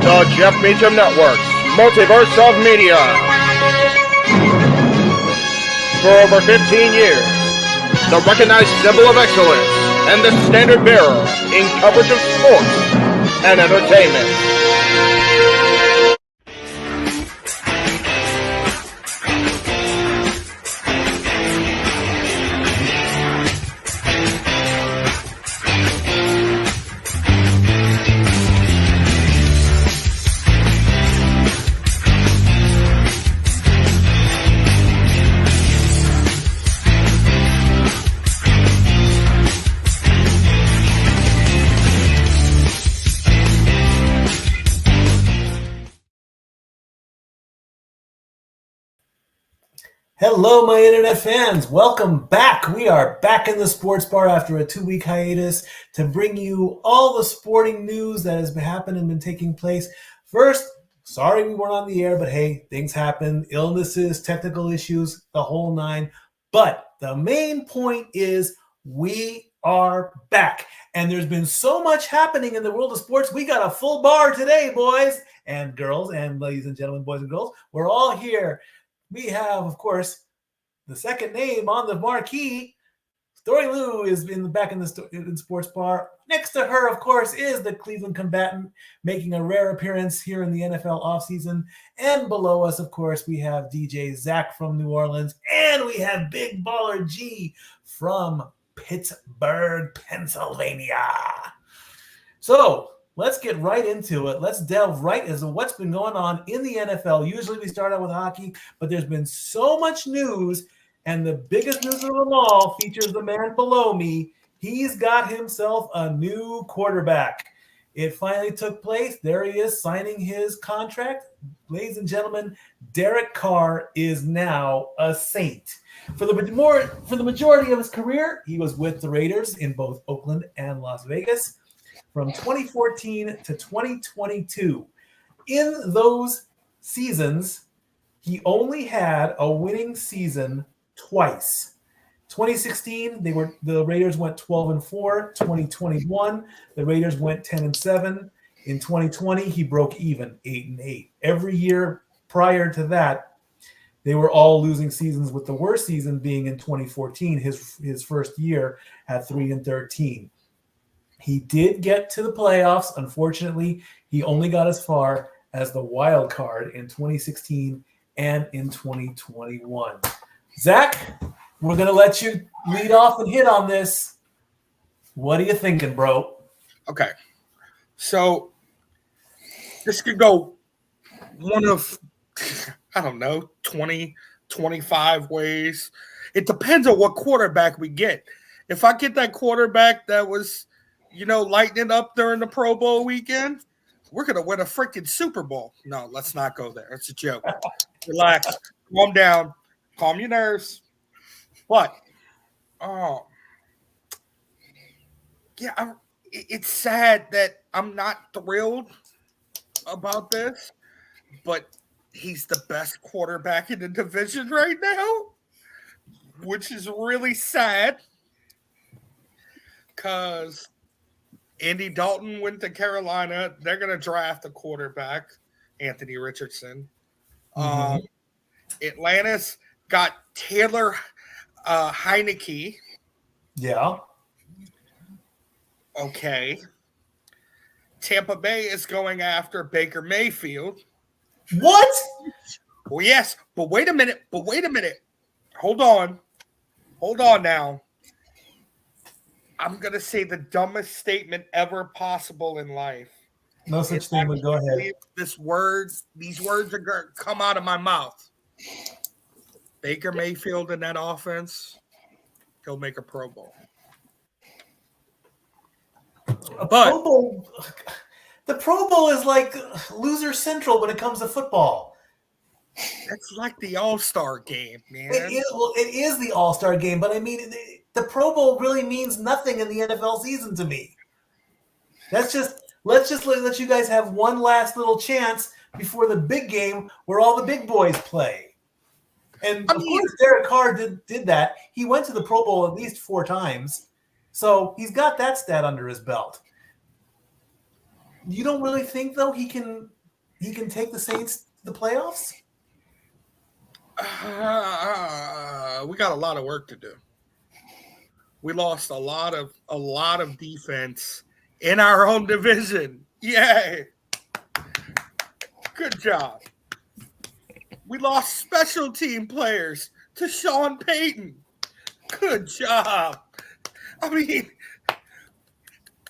The Jeff Meacham Network, multiverse of media. For over 15 years, the recognized symbol of excellence and the standard bearer in coverage of sports and entertainment. Hello, my internet fans. Welcome back. We are back in the sports bar after a 2-week hiatus to bring you all the sporting news that has been happening and been taking place. First, sorry we weren't on the air, but hey, things happen. Illnesses, technical issues, the whole nine. But the main point is we are back. And there's been so much happening in the world of sports. We got a full bar today, boys and girls, and ladies and gentlemen, boys and girls. We're all here. We have, of course, the second name on the marquee. Dori Lou is back in the sports bar. Next to her, of course, is the Cleveland combatant, making a rare appearance here in the NFL offseason. And below us, of course, we have DJ Zach from New Orleans. And we have Big Baller G from Pittsburgh, Pennsylvania. So let's get right into it. Let's delve right into what's been going on in the NFL. Usually we start out with hockey, but there's been so much news, and the biggest news of them all features the man below me. He's got himself a new quarterback. It finally took place. There he is signing his contract. Ladies and gentlemen, Derek Carr is now a Saint. For the majority of his career, he was with the Raiders in both Oakland and Las Vegas. From 2014 to 2022. In those seasons, he only had a winning season twice. 2016, the Raiders went 12-4. 2021, the Raiders went 10-7. In 2020, he broke even 8-8. Every year prior to that, they were all losing seasons, with the worst season being in 2014, his first year at 3-13. He did get to the playoffs. Unfortunately, he only got as far as the wild card in 2016 and in 2021. Zach, we're going to let you lead off and hit on this. What are you thinking, bro? Okay. So this could go one of, I don't know, 20, 25 ways. It depends on what quarterback we get. If I get that quarterback that was, lighting up during the Pro Bowl weekend, we're going to win a freaking Super Bowl. No, let's not go there. It's a joke. Relax. Calm down. Calm your nerves. But, it's sad that I'm not thrilled about this, but he's the best quarterback in the division right now, which is really sad because Andy Dalton went to Carolina. They're going to draft a quarterback, Anthony Richardson. Atlanta's got Taylor Heineke. Yeah. Okay. Tampa Bay is going after Baker Mayfield. What? Well, yes, but wait a minute. Hold on now. I'm going to say the dumbest statement ever possible in life. No such thing, but go ahead. These words are going to come out of my mouth. Baker Mayfield in that offense, he'll make a Pro Bowl. Pro Bowl, the Pro Bowl is like loser central when it comes to football. It's like the All-Star game, man. It is the All-Star game, but I mean, the Pro Bowl really means nothing in the NFL season to me. Let's just let you guys have one last little chance before the big game where all the big boys play. And of course, Derek Carr did that. He went to the Pro Bowl at least 4 times. So he's got that stat under his belt. You don't really think, though, he can take the Saints to the playoffs? We got a lot of work to do. We lost a lot of defense in our own division. Yay! Good job. We lost special team players to Sean Payton. Good job. I mean,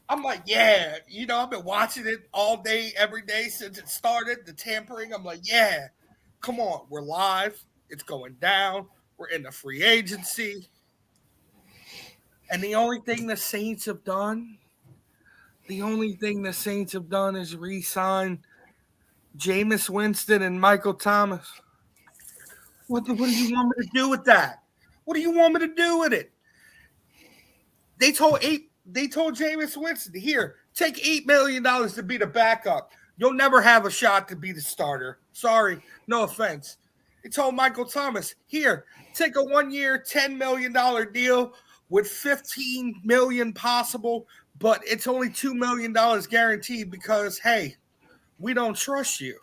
I'm like, yeah, I've been watching it all day, every day since it started, the tampering. I'm like, yeah, come on, we're live. It's going down. We're in the free agency. And the only thing the Saints have done is re-sign Jameis Winston and Michael Thomas. What do you want me to do with that? What do you want me to do with it? They told Jameis Winston, here, take $8 million to be the backup. You'll never have a shot to be the starter. Sorry, no offense. They told Michael Thomas, here, take a 1-year, $10 million deal with $15 million possible, but it's only $2 million guaranteed because, hey, we don't trust you.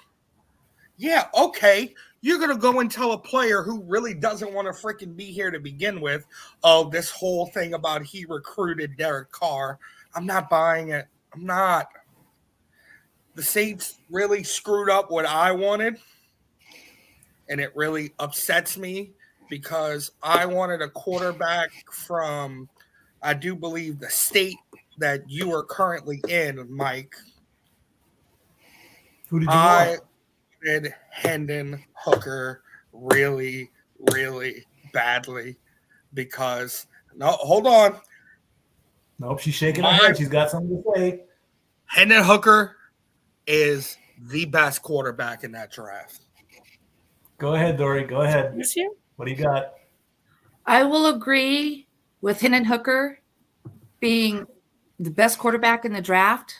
Yeah, okay. You're going to go and tell a player who really doesn't want to freaking be here to begin with, oh, this whole thing about he recruited Derek Carr. I'm not buying it. I'm not. The Saints really screwed up what I wanted, and it really upsets me because I wanted a quarterback from, I do believe, the state that you are currently in, Mike. Who did you want? Did Hendon Hooker really, really badly because hold on. Nope, she's shaking her head. She's got something to say. Hendon Hooker is the best quarterback in that draft. Go ahead, Dori. Go ahead. Monsieur? What do you got? I will agree with Hendon Hooker being the best quarterback in the draft.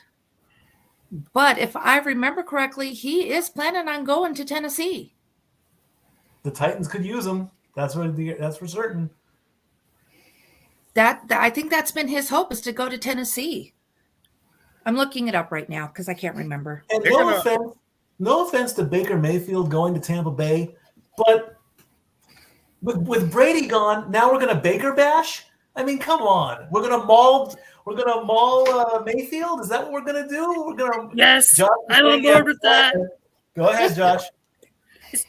But if I remember correctly, he is planning on going to Tennessee. The Titans could use him. That's for certain. That I think that's been his hope, is to go to Tennessee. I'm looking it up right now because I can't remember. And no offense to Baker Mayfield going to Tampa Bay, but with Brady gone, now we're gonna Baker bash. I mean, come on. We're gonna maul Mayfield. Is that what we're gonna do? We're gonna. Yes, I'm on board with that. Go ahead, Josh.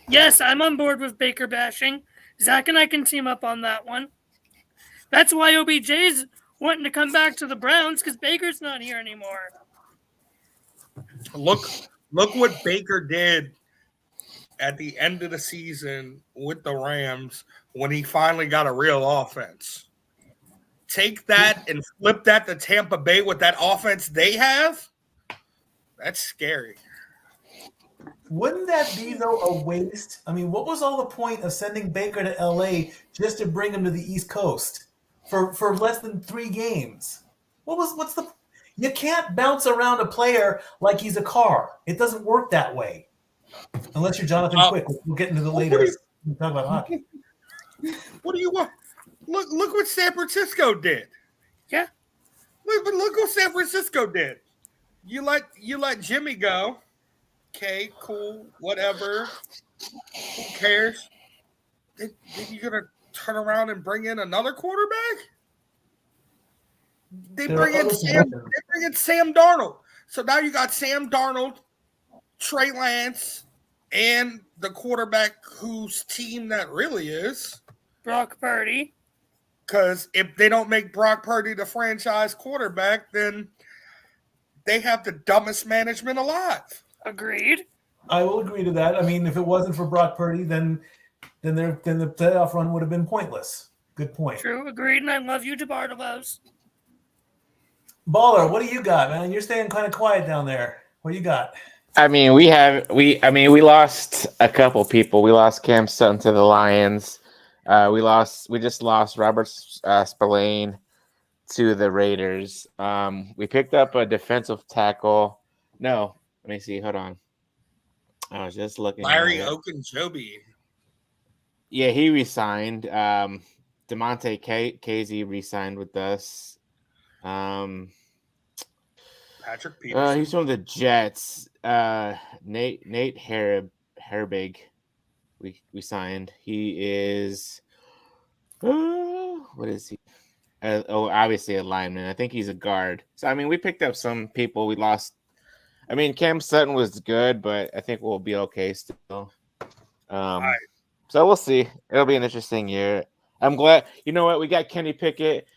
Yes, I'm on board with Baker bashing. Zach and I can team up on that one. That's why OBJ's wanting to come back to the Browns, because Baker's not here anymore. Look what Baker did at the end of the season with the Rams when he finally got a real offense. Take that and flip that to Tampa Bay with that offense they have. That's scary. Wouldn't that be, though, a waste? I mean, what was all the point of sending Baker to L.A. just to bring him to the East Coast for less than 3 games? What's the – you can't bounce around a player like he's a car. It doesn't work that way. Unless you're Jonathan Quick. We'll get into the later. We'll talk about hockey. What do you want? Look what San Francisco did. Yeah. Look what San Francisco did. You let Jimmy go. Okay, cool, whatever. Who cares? Then you gonna turn around and bring in another quarterback? They bring in Sam Darnold. So now you got Sam Darnold, Trey Lance, and the quarterback whose team that really is Brock Purdy. Because if they don't make Brock Purdy the franchise quarterback, then they have the dumbest management alive. Agreed. I will agree to that. I mean, if it wasn't for Brock Purdy, then the playoff run would have been pointless. Good point. True, agreed, and I love you, DeBartolos. Baller, what do you got, man? You're staying kind of quiet down there. What do you got? I mean, we lost a couple people. We lost Cam Sutton to the Lions. We just lost Robert Spillane to the Raiders. We picked up a defensive tackle. No, let me see. Hold on. I was just looking. Larry Ogunjobi. Yeah, he resigned. DeMonte Casey resigned with us. Patrick Peterson. He's from the Jets. Nate Herbig. We signed. He is. What is he? Obviously a lineman. I think he's a guard. So I mean, we picked up some people. We lost. I mean, Cam Sutton was good, but I think we'll be okay still. Right. So we'll see. It'll be an interesting year. I'm glad. You know what? We got Kenny Pickett.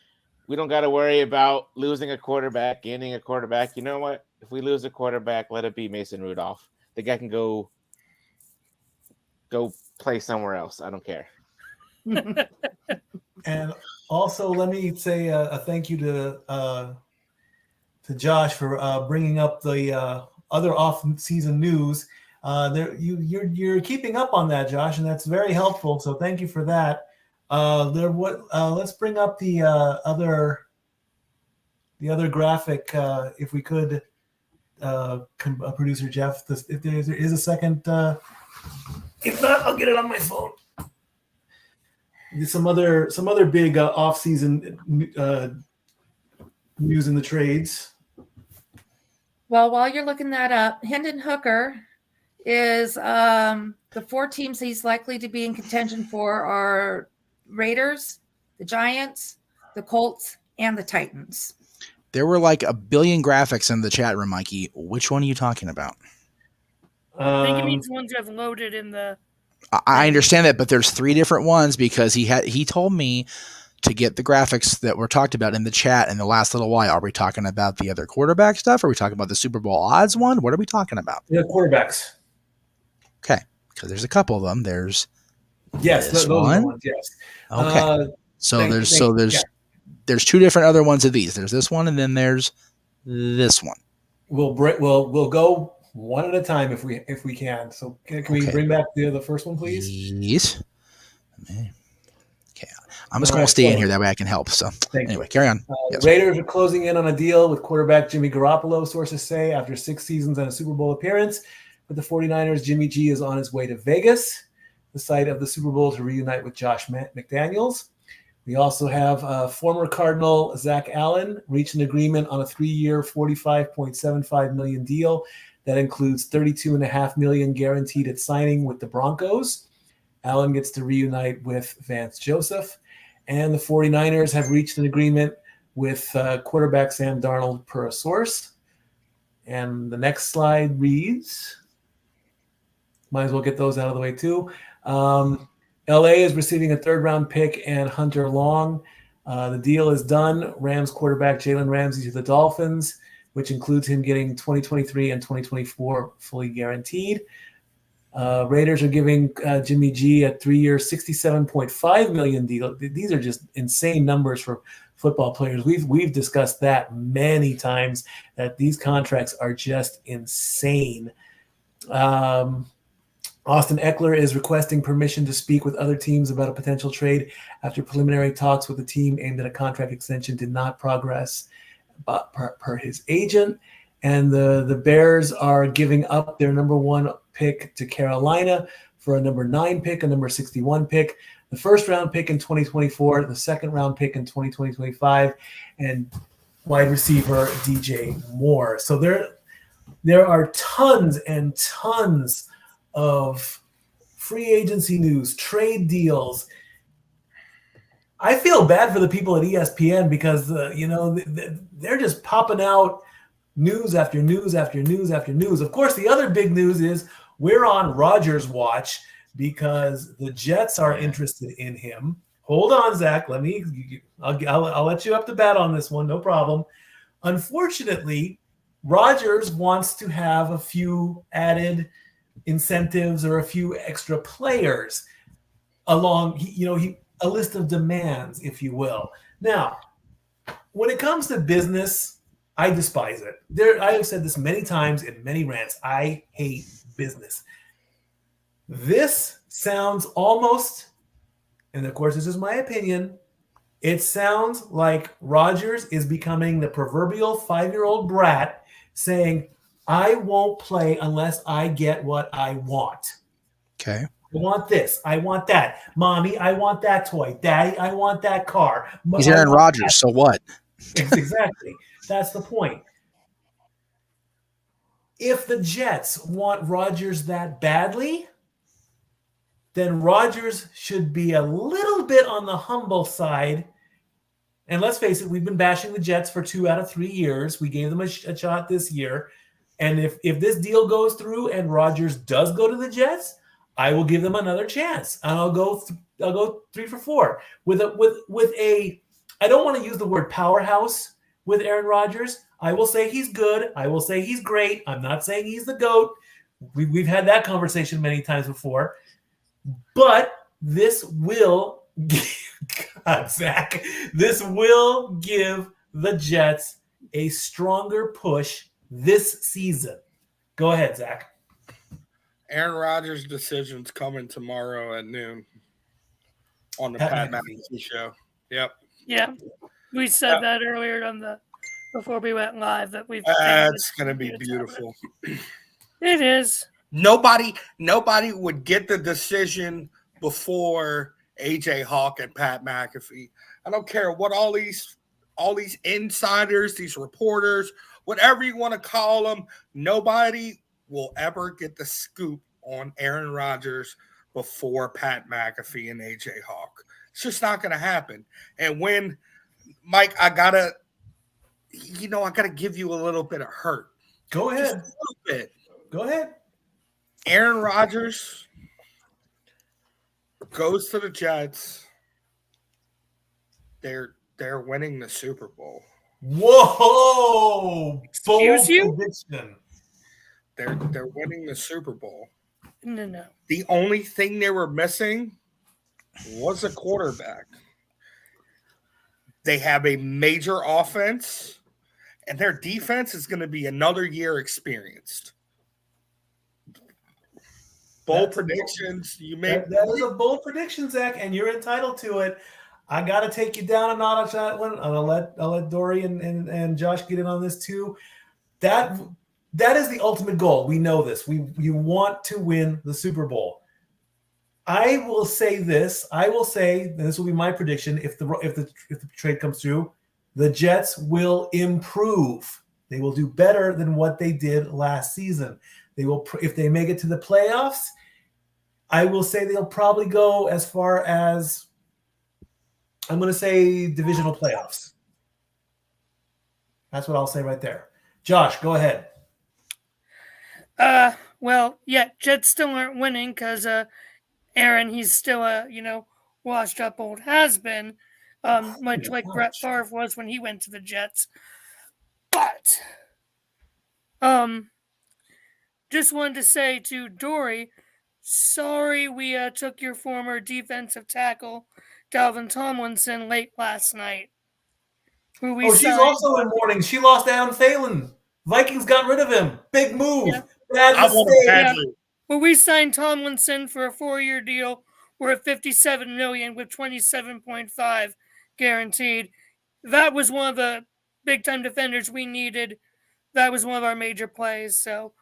We don't got to worry about losing a quarterback, gaining a quarterback. You know what? If we lose a quarterback, let it be Mason Rudolph. The guy can go play somewhere else. I don't care. And also, let me say a thank you to Josh for bringing up the other off-season news. You're keeping up on that, Josh, and that's very helpful. So thank you for that. Let's bring up the other graphic, if we could, producer Jeff. If there is a second. If not, I'll get it on my phone. Some other big off-season news in the trades. Well, while you're looking that up, Hendon Hooker is the 4 teams he's likely to be in contention for are Raiders, the Giants, the Colts, and the Titans. There were like a billion graphics in the chat room, Mikey. Which one are you talking about? I think it means ones you have loaded in the. I understand that, but there's 3 different ones because he told me to get the graphics that were talked about in the chat in the last little while. Are we talking about the other quarterback stuff? Are we talking about the Super Bowl odds one? What are we talking about? The quarterbacks. Okay, because there's a couple of them. There's those are the ones, yes. Okay, there's 2 different other ones of these. There's this one, and then there's this one. We'll go one at a time if we can. So can we bring back the first one, please? Yes. Okay. I'm just going to stay in here. That way I can help. So anyway, carry on. Yes. Raiders are closing in on a deal with quarterback Jimmy Garoppolo, sources say, after 6 seasons and a Super Bowl appearance. With the 49ers, Jimmy G is on his way to Vegas, the site of the Super Bowl, to reunite with Josh McDaniels. We also have former Cardinal Zach Allen reached an agreement on a 3-year, $45.75 million deal that includes $32.5 million guaranteed at signing with the Broncos. Allen gets to reunite with Vance Joseph. And the 49ers have reached an agreement with quarterback Sam Darnold, per a source. And the next slide reads, might as well get those out of the way too. LA is receiving a 3rd-round pick and Hunter Long. The deal is done. Rams quarterback Jalen Ramsey to the Dolphins, which includes him getting 2023 and 2024 fully guaranteed. Raiders are giving Jimmy G a 3-year, $67.5 million deal. These are just insane numbers for football players. We've discussed that many times, that these contracts are just insane. Austin Eckler is requesting permission to speak with other teams about a potential trade after preliminary talks with the team aimed at a contract extension did not progress per his agent. And the Bears are giving up their number 1 pick to Carolina for a number 9 pick, a number 61 pick, the first round pick in 2024, the second round pick in 2025, and wide receiver DJ Moore. So there are tons and tons of free agency news, trade deals. I feel bad for the people at ESPN because they're just popping out news after news after news after news. Of course, the other big news is we're on Rodgers' watch because the Jets are interested in him. Hold on, Zach. I'll let you up to bat on this one. No problem. Unfortunately, Rodgers wants to have a few added incentives or a few extra players along, a list of demands, if you will. Now, when it comes to business, I despise it. I have said this many times in many rants. I hate business. This sounds almost, and of course this is my opinion, it sounds like Rodgers is becoming the proverbial 5-year-old brat saying, I won't play unless I get what I want. Okay. I want this. I want that. Mommy, I want that toy. Daddy, I want that car. He's Aaron Rodgers, so what? Exactly. That's the point. If the Jets want Rodgers that badly, then Rodgers should be a little bit on the humble side. And let's face it, we've been bashing the Jets for 2 out of 3 years. We gave them a shot this year. And if this deal goes through and Rodgers does go to the Jets, I will give them another chance. And I'll go 3 for 4 with a I don't want to use the word powerhouse with Aaron Rodgers. I will say he's good. I will say he's great. I'm not saying he's the GOAT. We've had that conversation many times before. But this will God, Zach, this will give the Jets a stronger push this season. Go ahead, Zach. Aaron Rodgers' decision's coming tomorrow at noon on the Pat McAfee show. Yep. Yeah, we said that earlier before we went live that we've. That's gonna be beautiful. It is. Nobody would get the decision before AJ Hawk and Pat McAfee. I don't care what all these insiders, these reporters, whatever you want to call them, nobody will ever get the scoop on Aaron Rodgers before Pat McAfee and AJ Hawk. It's just not going to happen. And when, Mike, I gotta give you a little bit of hurt. Go ahead. Just a little bit. Go ahead. Aaron Rodgers goes to the Jets. They're winning the Super Bowl. Whoa! Excuse you? Prediction. They're winning the Super Bowl. No. The only thing they were missing was a quarterback. They have a major offense, and their defense is going to be another year experienced. Bold predictions. That is a bold prediction, Zach, and you're entitled to it. I got to take you down a notch on that one. I'll let Dori and Josh get in on this too. That is the ultimate goal. We know this. You want to win the Super Bowl. I will say this. I will say, and this will be my prediction. If the trade comes through, the Jets will improve. They will do better than what they did last season. They will, if they make it to the playoffs, I will say they'll probably go as far as, I'm going to say, divisional playoffs. That's what I'll say right there. Josh, go ahead. Well, yeah, Jets still aren't winning because Aaron, he's still a washed up old has been, much like Brett Favre was when he went to the Jets. But just wanted to say to Dori sorry we took your former defensive tackle, Dalvin Tomlinson, late last night. Who we She's signed. also in mourning. She lost Adam Thielen. Vikings got rid of him. Big move. Yeah. Bad I want mistake. him badly. Well, we signed Tomlinson for a 4-year deal worth $57 million with $27.5 guaranteed. That was one of the big-time defenders we needed. That was one of our major plays. So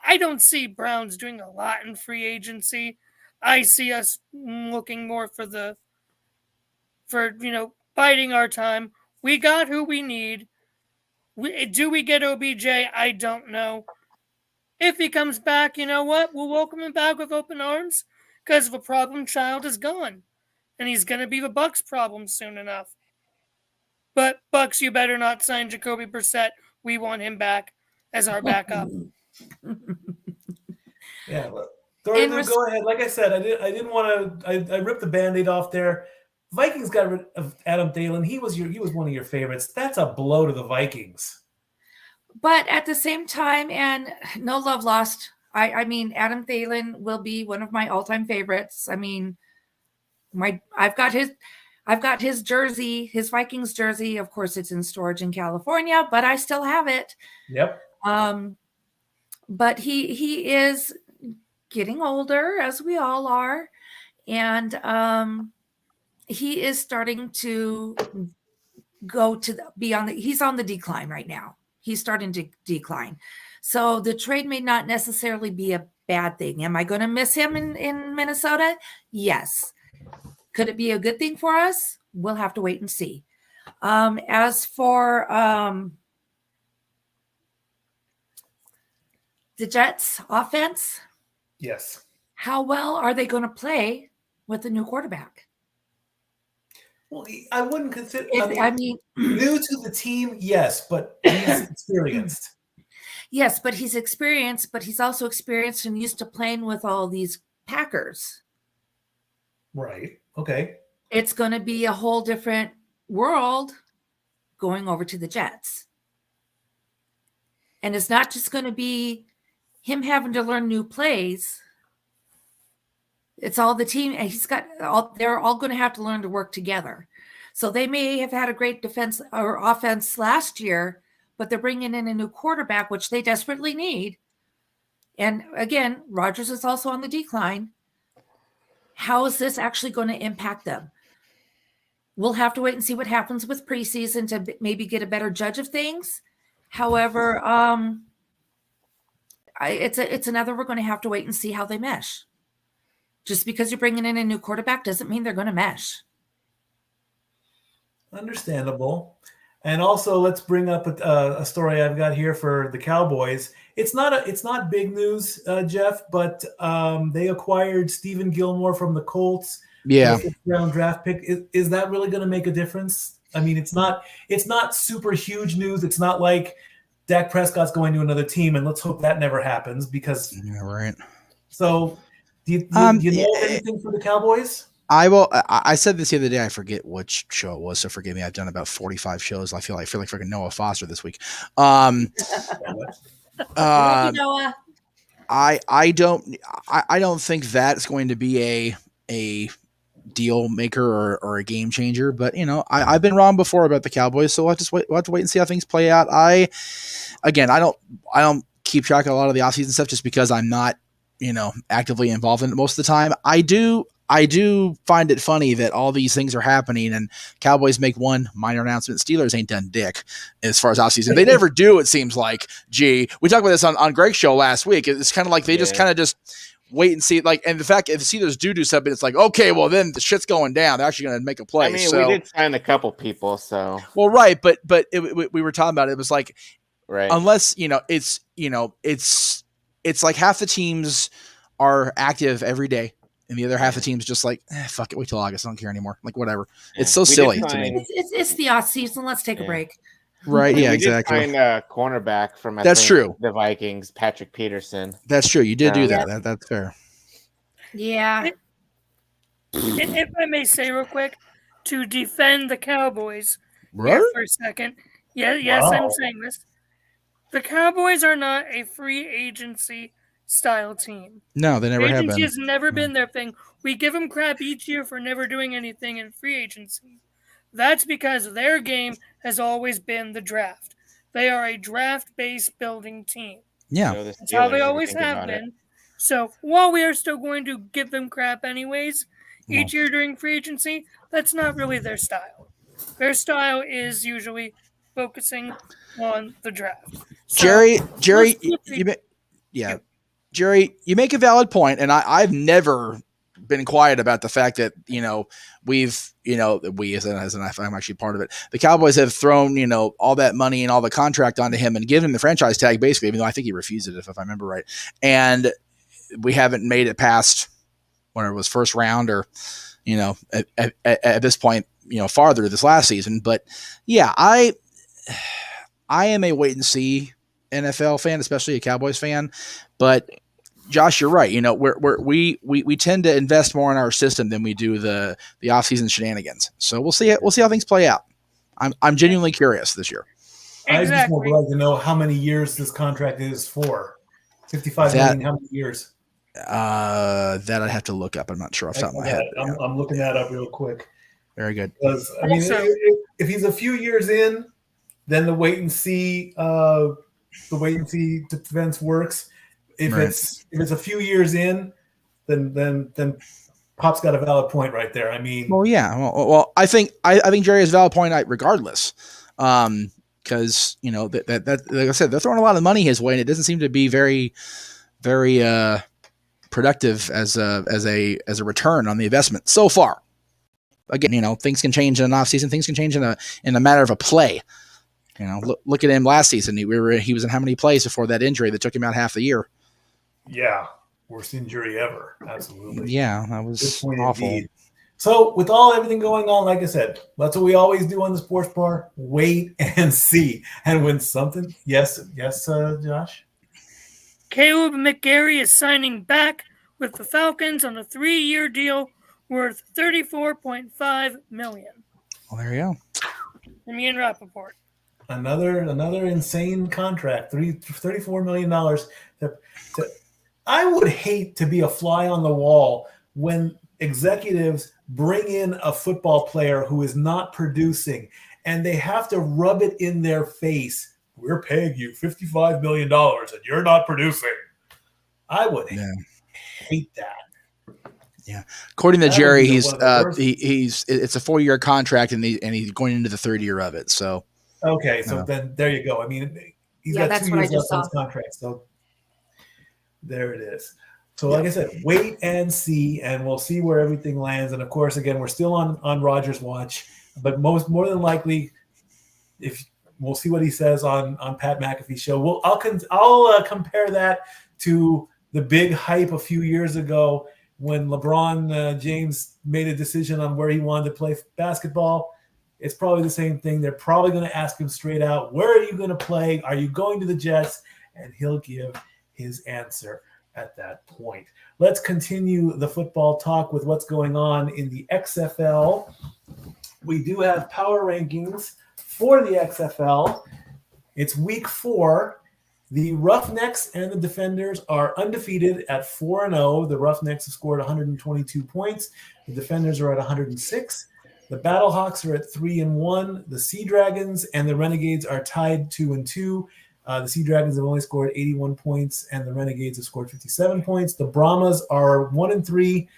I don't see Browns doing a lot in free agency. I see us looking more for biding our time. We got who we need. Do we get OBJ? I don't know. If he comes back, you know what? We'll welcome him back with open arms because the problem child is gone. And he's going to be the Bucs' problem soon enough. But Bucs, you better not sign Jacoby Brissett. We want him back as our backup. Yeah, Dori Lou, go ahead. Like I said, I didn't want to. I ripped the Band-Aid off there. Vikings got rid of Adam Thielen. He was one of your favorites. That's a blow to the Vikings. But at the same time, and no love lost. I mean, Adam Thielen will be one of my all-time favorites. I mean, I've got his jersey, his Vikings jersey. Of course, it's in storage in California, but I still have it. Yep. But he is getting older, as we all are, and he is starting to he's on the decline right now. He's starting to decline. So the trade may not necessarily be a bad thing. Am I going to miss him in Minnesota? Yes. Could it be a good thing for us? We'll have to wait and see. As for the Jets offense, yes. How well are they going to play with the new quarterback? Well, I wouldn't consider. I mean, new to the team, yes, but he's experienced. Yes, but he's experienced, but he's also experienced and used to playing with all these Packers. Right. Okay. It's going to be a whole different world going over to the Jets. And it's not just going to be him having to learn new plays. It's all the team, and they're all going to have to learn to work together. So they may have had a great defense or offense last year, but they're bringing in a new quarterback, which they desperately need. And again, Rodgers is also on the decline. How is this actually going to impact them? We'll have to wait and see what happens with preseason to maybe get a better judge of things. However, it's another we're going to have to wait and see how they mesh. Just because you're bringing in a new quarterback doesn't mean they're going to mesh. Understandable. And also, let's bring up a story I've got here for the Cowboys. It's not big news, Jeff, but they acquired Stephen Gilmore from the Colts. Yeah. The 5th round draft pick. Is that really going to make a difference? I mean, it's not super huge news. It's not like Dak Prescott's going to another team, and let's hope that never happens because. Yeah, right. So. Do you know anything for the Cowboys? I said this the other day. I forget which show it was, so forgive me. I've done about 45 shows. I feel like freaking Noah Foster this week. Noah. I don't think that's going to be a deal maker or a game changer. But I've been wrong before about the Cowboys, so we'll have to wait and see how things play out. I don't keep track of a lot of the offseason stuff just because I'm not actively involved in it most of the time. I do find it funny that all these things are happening and Cowboys make one minor announcement. Steelers ain't done dick as far as offseason. They never do, it seems like. Gee, we talked about this on Greg's show last week. It's kind of like they just wait and see. Like, and the fact if the Steelers do something, it's like, okay, well then the shit's going down. They're actually going to make a play. I mean, we did sign a couple people, so. Well, right, but we were talking about it. It was like, right. Unless it's like half the teams are active every day, and the other half of the teams just like, fuck it, wait till August. I don't care anymore. Like, whatever. Yeah. It's so silly to me. It's the off season. Let's take a break. Right? Yeah, exactly. We did find a cornerback from true. The Vikings, Patrick Peterson. That's true. You did do that. That's fair. Yeah. If I may say real quick, to defend the Cowboys right? For a second. Yes, wow. I'm saying this. The Cowboys are not a free agency style team. No, they never Free have agency been. has never been their thing. We give them crap each year for never doing anything in free agency. That's because their game has always been the draft. They are a draft-based building team. Yeah. So the That's how they Steelers, if you always think have about it. been. So while we are still going to give them crap anyways, Well. each year during free agency, that's not really their style. Their style is usually focusing on the draft. So, Jerry, let's look at- Jerry, you make a valid point, and I've never been quiet about the fact that we as I'm actually part of it. The Cowboys have thrown all that money and all the contract onto him and given him the franchise tag basically, even though I think he refused it if I remember right, and we haven't made it past when it was first round or at this point farther this last season. But yeah, I am a wait and see NFL fan, especially a Cowboys fan. But Josh, you're right. We tend to invest more in our system than we do the offseason shenanigans. So we'll see how things play out. I'm genuinely curious this year. I just Exactly. would like to know how many years this contract is for. 55 million, how many years? That I'd have to look up. I'm not sure off the top of my head. I'm looking that up real quick. Very good. Because if he's a few years in, then the wait and see defense works. If it's a few years in, then Pop's got a valid point right there. I mean, well, yeah. Well, I think Jerry has a valid point regardless. Because that like I said, they're throwing a lot of money his way, and it doesn't seem to be very, very productive as a return on the investment so far. Again, things can change in an offseason. Things can change in a matter of a play. Look at him last season. He was in how many plays before that injury that took him out half the year? Yeah, worst injury ever. Absolutely. Yeah, that was awful. Indeed. So with everything going on, like I said, that's what we always do on the sports bar. Wait and see. And when something, yes, Josh? Caleb McGarry is signing back with the Falcons on a 3-year deal worth $34.5 million. Well, there you go. From Ian Rappaport. Another insane contract, $34 million. I would hate to be a fly on the wall when executives bring in a football player who is not producing and they have to rub it in their face. We're paying you $55 million and you're not producing. I would hate that. Yeah. According to Jerry, he's it's a 4-year contract and he's going into the third year of it. So okay, so then there you go. I mean, he's got 2 years left on his contract. So there it is. So like I said, wait and see, and we'll see where everything lands. And of course, again, we're still on Rodgers' watch, but more than likely, if we'll see what he says on Pat McAfee's show. I'll compare that to the big hype a few years ago when LeBron James made a decision on where he wanted to play basketball. It's probably the same thing. They're probably going to ask him straight out, where are you going to play? Are you going to the Jets? And he'll give his answer at that point. Let's continue the football talk with what's going on in the XFL. We do have power rankings for the XFL. It's week 4. The Roughnecks and the Defenders are undefeated at 4-0. The Roughnecks have scored 122 points. The Defenders are at 106. The Battlehawks are at 3-1. The Sea Dragons and the Renegades are tied 2-2. The Sea Dragons have only scored 81 points, and the Renegades have scored 57 points. The Brahmas are 1-3.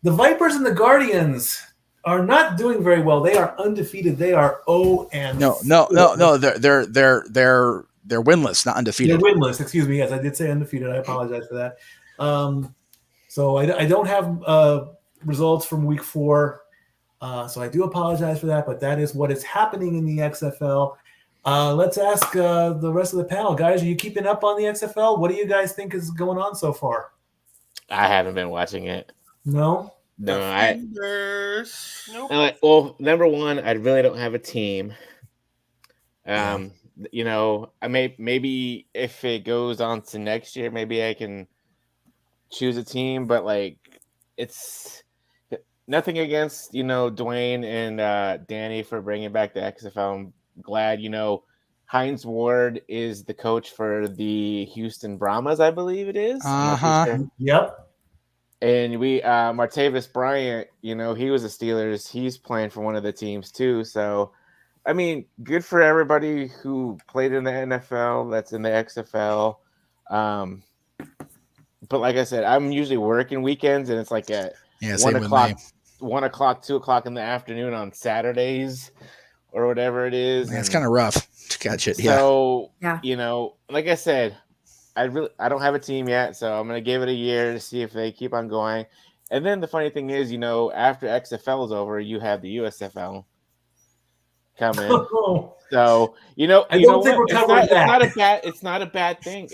The Vipers and the Guardians are not doing very well. They are undefeated. They are 0-4. No. They're winless, not undefeated. They're winless. Excuse me. Yes, I did say undefeated. I apologize for that. So I don't have results from week 4. So I do apologize for that, but that is what is happening in the XFL. Let's ask the rest of the panel. Guys, are you keeping up on the XFL? What do you guys think is going on so far? I haven't been watching it. No? No, Nope. Well, number one, I really don't have a team. I maybe if it goes on to next year, maybe I can choose a team, but it's nothing against Dwayne and Danny for bringing back the XFL. I'm glad Hines Ward is the coach for the Houston Brahmas, I believe it is. I'm not too sure. Yep. And we Martavis Bryant, he was the Steelers. He's playing for one of the teams too. So, I mean, good for everybody who played in the NFL. That's in the XFL. But like I said, I'm usually working weekends, and it's like at 1 o'clock, 2 o'clock in the afternoon on Saturdays or whatever it is. Man, it's kind of rough to catch it. So, like I said, I don't have a team yet, so I'm going to give it a year to see if they keep on going. And then the funny thing is, after XFL is over, you have the USFL coming. So, I don't think we're covering that. It's not a bad thing.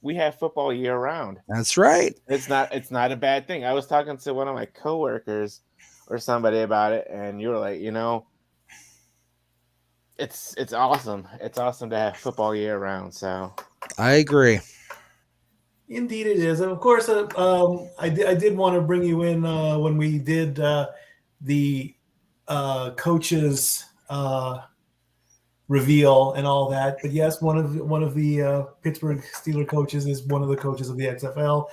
We have football year round. That's right. It's not a bad thing. I was talking to one of my coworkers or somebody about it, and you were like, it's awesome. It's awesome to have football year round. So I agree. Indeed, it is, and of course, I did want to bring you in when we did the coaches reveal and all that. But yes, one of the Pittsburgh Steelers coaches is one of the coaches of the XFL.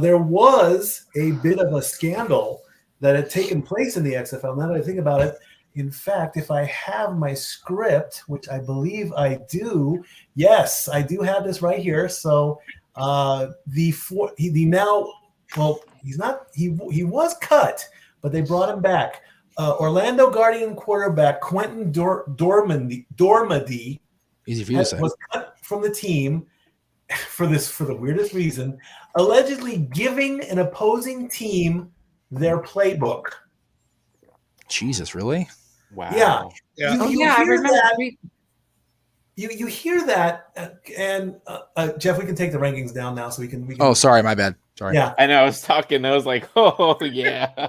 There was a bit of a scandal that had taken place in the XFL. Now that I think about it, in fact, if I have my script, which I believe I do, yes, I do have this right here. So he was cut, but they brought him back. Orlando Guardian quarterback Quentin Dormady easy for you to say, was cut from the team for the weirdest reason, allegedly giving an opposing team their playbook. Jesus, really? Wow. Yeah. I remember. You hear that, and Jeff, we can take the rankings down now, so we can. Oh, sorry, my bad. Sorry. Yeah, I know. I was talking. I was like, oh yeah.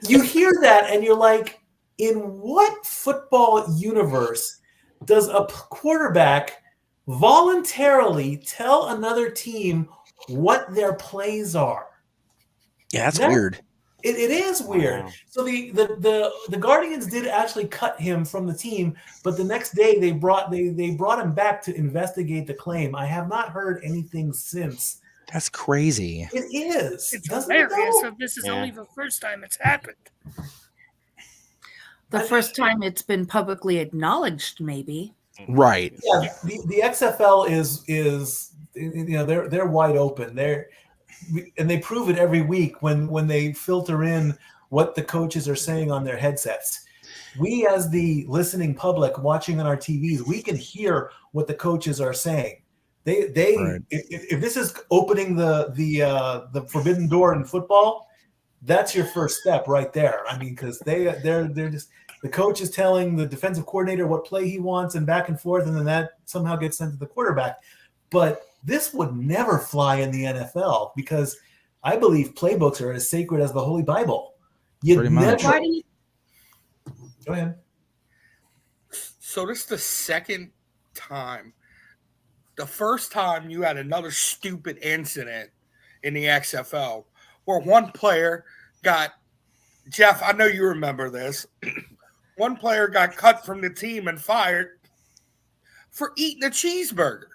You hear that, and you're like, in what football universe does a quarterback voluntarily tell another team what their plays are? Yeah, that's weird. It is weird. Wow. So the Guardians did actually cut him from the team, but the next day they brought him back to investigate the claim. I have not heard anything since. That's crazy. It is. It's hilarious. So this is only the first time it's happened. The first time it's been publicly acknowledged, maybe. Right. Yeah. The XFL is they're wide open. And they prove it every week when they filter in what the coaches are saying on their headsets. We, as the listening public watching on our TVs, we can hear what the coaches are saying. If this is opening the forbidden door in football, that's your first step right there. I mean, because they're just, the coach is telling the defensive coordinator what play he wants and back and forth, and then that somehow gets sent to the quarterback. But this would never fly in the NFL because I believe playbooks are as sacred as the Holy Bible. Pretty much. Go ahead. So this is the second time. The first time you had another stupid incident in the XFL where one player got, Jeff, I know you remember this. One player got cut from the team and fired for eating a cheeseburger.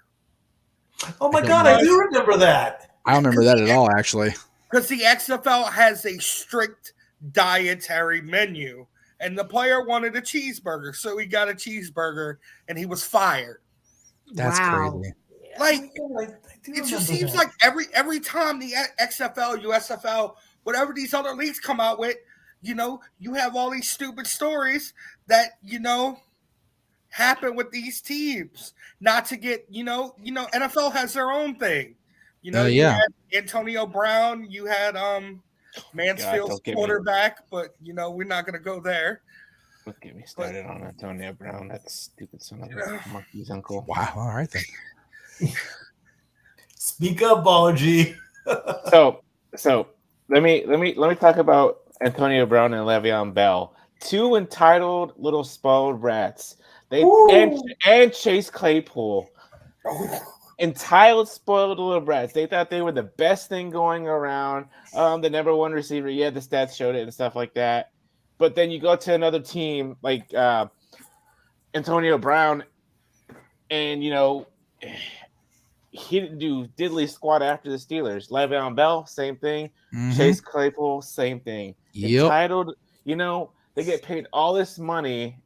Oh my God, I do remember that. I don't remember that at all, actually. Because the XFL has a strict dietary menu, and the player wanted a cheeseburger, so he got a cheeseburger, and he was fired. That's crazy. Like, it just seems like every time the XFL, USFL, whatever these other leagues come out with, you have all these stupid stories that, happen with these teams. Not to get, NFL has their own thing. You had Antonio Brown, you had Mansfield's quarterback, but we're not going to go there. Don't get me started on Antonio Brown. That stupid son of a monkey's uncle. Wow. All right then. Speak up, Baller G. So let me talk about Antonio Brown and Le'Veon Bell. Two entitled little spoiled rats. And Chase Claypool. Entitled spoiled little brats. They thought they were the best thing going around. The number one receiver. Yeah, the stats showed it and stuff like that. But then you go to another team like Antonio Brown. And he didn't do diddly squat after the Steelers. Le'Veon Bell, same thing. Mhm. Chase Claypool, same thing. Yep. Entitled, they get paid all this money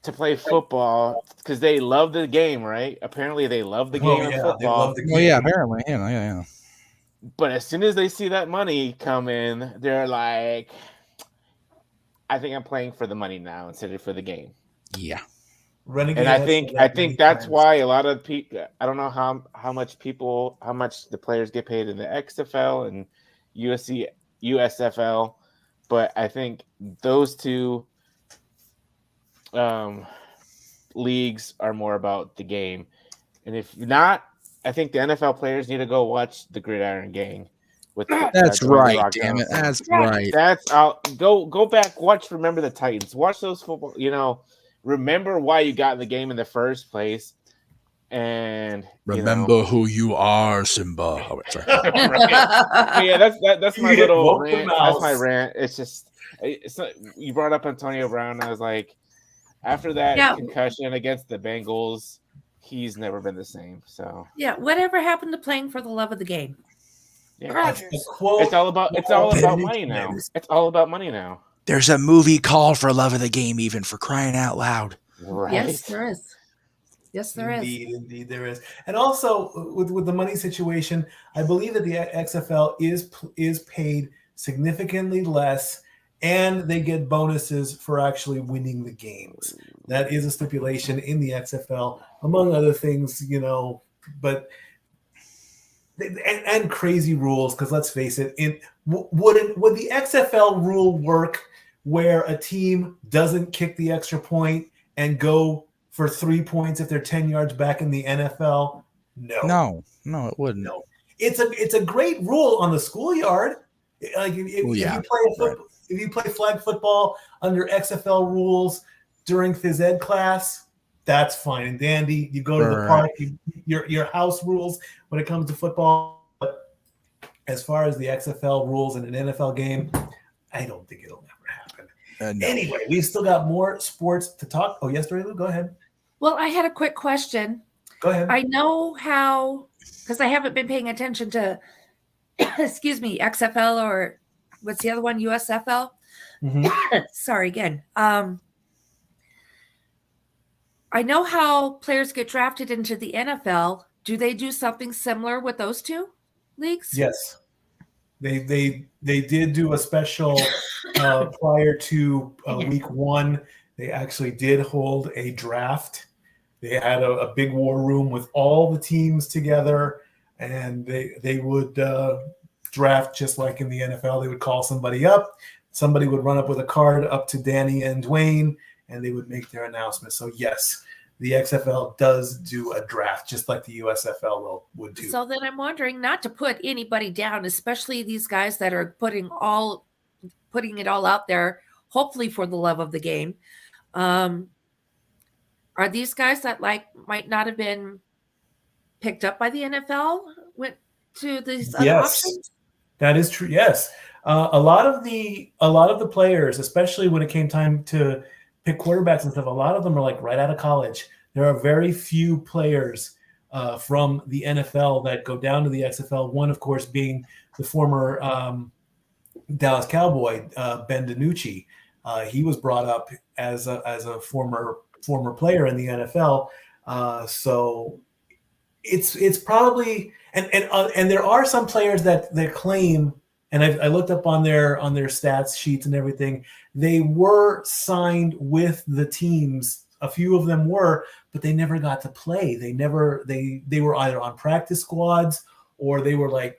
to play football because they love the game, right? Apparently, they love the game of football. They love the game. Well, yeah, apparently, yeah. But as soon as they see that money come in, they're like, I think I'm playing for the money now instead of for the game. Yeah. Renegade And has I said that think many that's times. why a lot of people, I don't know how much the players get paid in the XFL and USFL, but I think those two leagues are more about the game. And if not, I think the NFL players need to go watch the Gridiron Gang. That's Dwayne right, Rock damn it. Johnson. That's right. That's go back, watch Remember the Titans. Watch those football, remember why you got in the game in the first place. And Remember who you are, Simba. Oh, sorry. Right. Yeah, that's my little Woke the rant. That's my mouse. rant. It's not, you brought up Antonio Brown. I was like, after that concussion against the Bengals, he's never been the same. So Yeah, whatever happened to playing for the love of the game? yeah, The quote, it's all about money now. It's all about money now. There's a movie called For Love of the Game, even, for crying out loud. Right. Yes, there is. Yes, there is. Indeed, there is. And also with the money situation, I believe that the XFL is paid significantly less, and they get bonuses for actually winning the games. That is a stipulation in the XFL, among other things, But and crazy rules, because let's face it, would the XFL rule work where a team doesn't kick the extra point and go for 3 points if they're 10 yards back in the NFL? No, it wouldn't. No. It's a great rule on the schoolyard. Like if you play flag football under XFL rules during phys ed class, that's fine and dandy. You go to the park, your house rules when it comes to football. But as far as the XFL rules in an NFL game, I don't think it'll never happen. No. Anyway, we've still got more sports to talk. Oh, yes, Dori Lou, go ahead. Well, I had a quick question. Go ahead. I know how, because I haven't been paying attention to, XFL, or what's the other one, USFL? Mm-hmm. Sorry again. I know how players get drafted into the NFL. Do they do something similar with those two leagues? Yes. They did do a special prior to week one. They actually did hold a draft. They had a big war room with all the teams together, and they would draft just like in the NFL. They would call somebody up. Somebody would run up with a card up to Danny and Dwayne, and they would make their announcement. So, yes, the XFL does do a draft just like the USFL would do. So then I'm wondering, not to put anybody down, especially these guys that are putting it all out there, hopefully for the love of the game. Are these guys that might not have been picked up by the NFL went to these other options? That is true. Yes. A lot of the players, especially when it came time to pick quarterbacks and stuff, a lot of them are right out of college. There are very few players from the NFL that go down to the XFL. One, of course, being the former Dallas Cowboy, Ben DiNucci. He was brought up as a former player in the NFL. So it's probably and there are some players that claim, and I looked up on their stats sheets and everything, they were signed with the teams. A few of them were, but they never got to play. They were either on practice squads or they were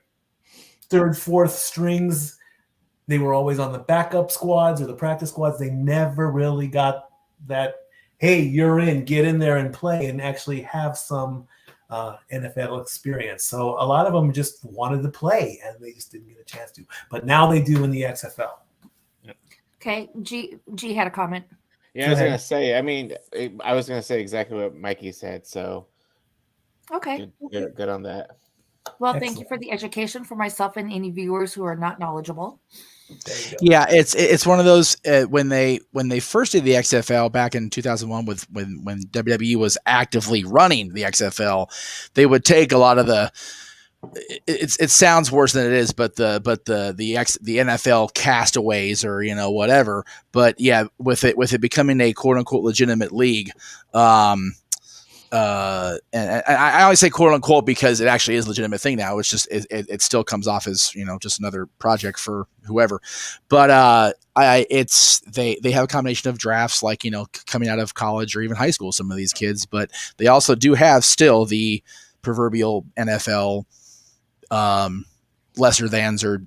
third, fourth strings. They were always on the backup squads or the practice squads. They never really got that, hey, you're in, get in there and play and actually have some NFL experience. So a lot of them just wanted to play and they just didn't get a chance to. But now they do in the XFL. Okay, G had a comment. Yeah, I was gonna say. I mean, I was gonna say exactly what Mikey said. So, okay, good on that. Well, Excellent. Thank you for the education for myself and any viewers who are not knowledgeable. Yeah, it's one of those when they first did the XFL back in 2001 when WWE was actively running the XFL, they would take a lot of the. It sounds worse than it is, but the NFL castaways or whatever. But yeah, with it becoming a quote unquote legitimate league, and I always say quote unquote because it actually is a legitimate thing now. It's just it still comes off as just another project for whoever. But they have a combination of drafts like coming out of college or even high school. Some of these kids, but they also do have still the proverbial NFL lesser thans or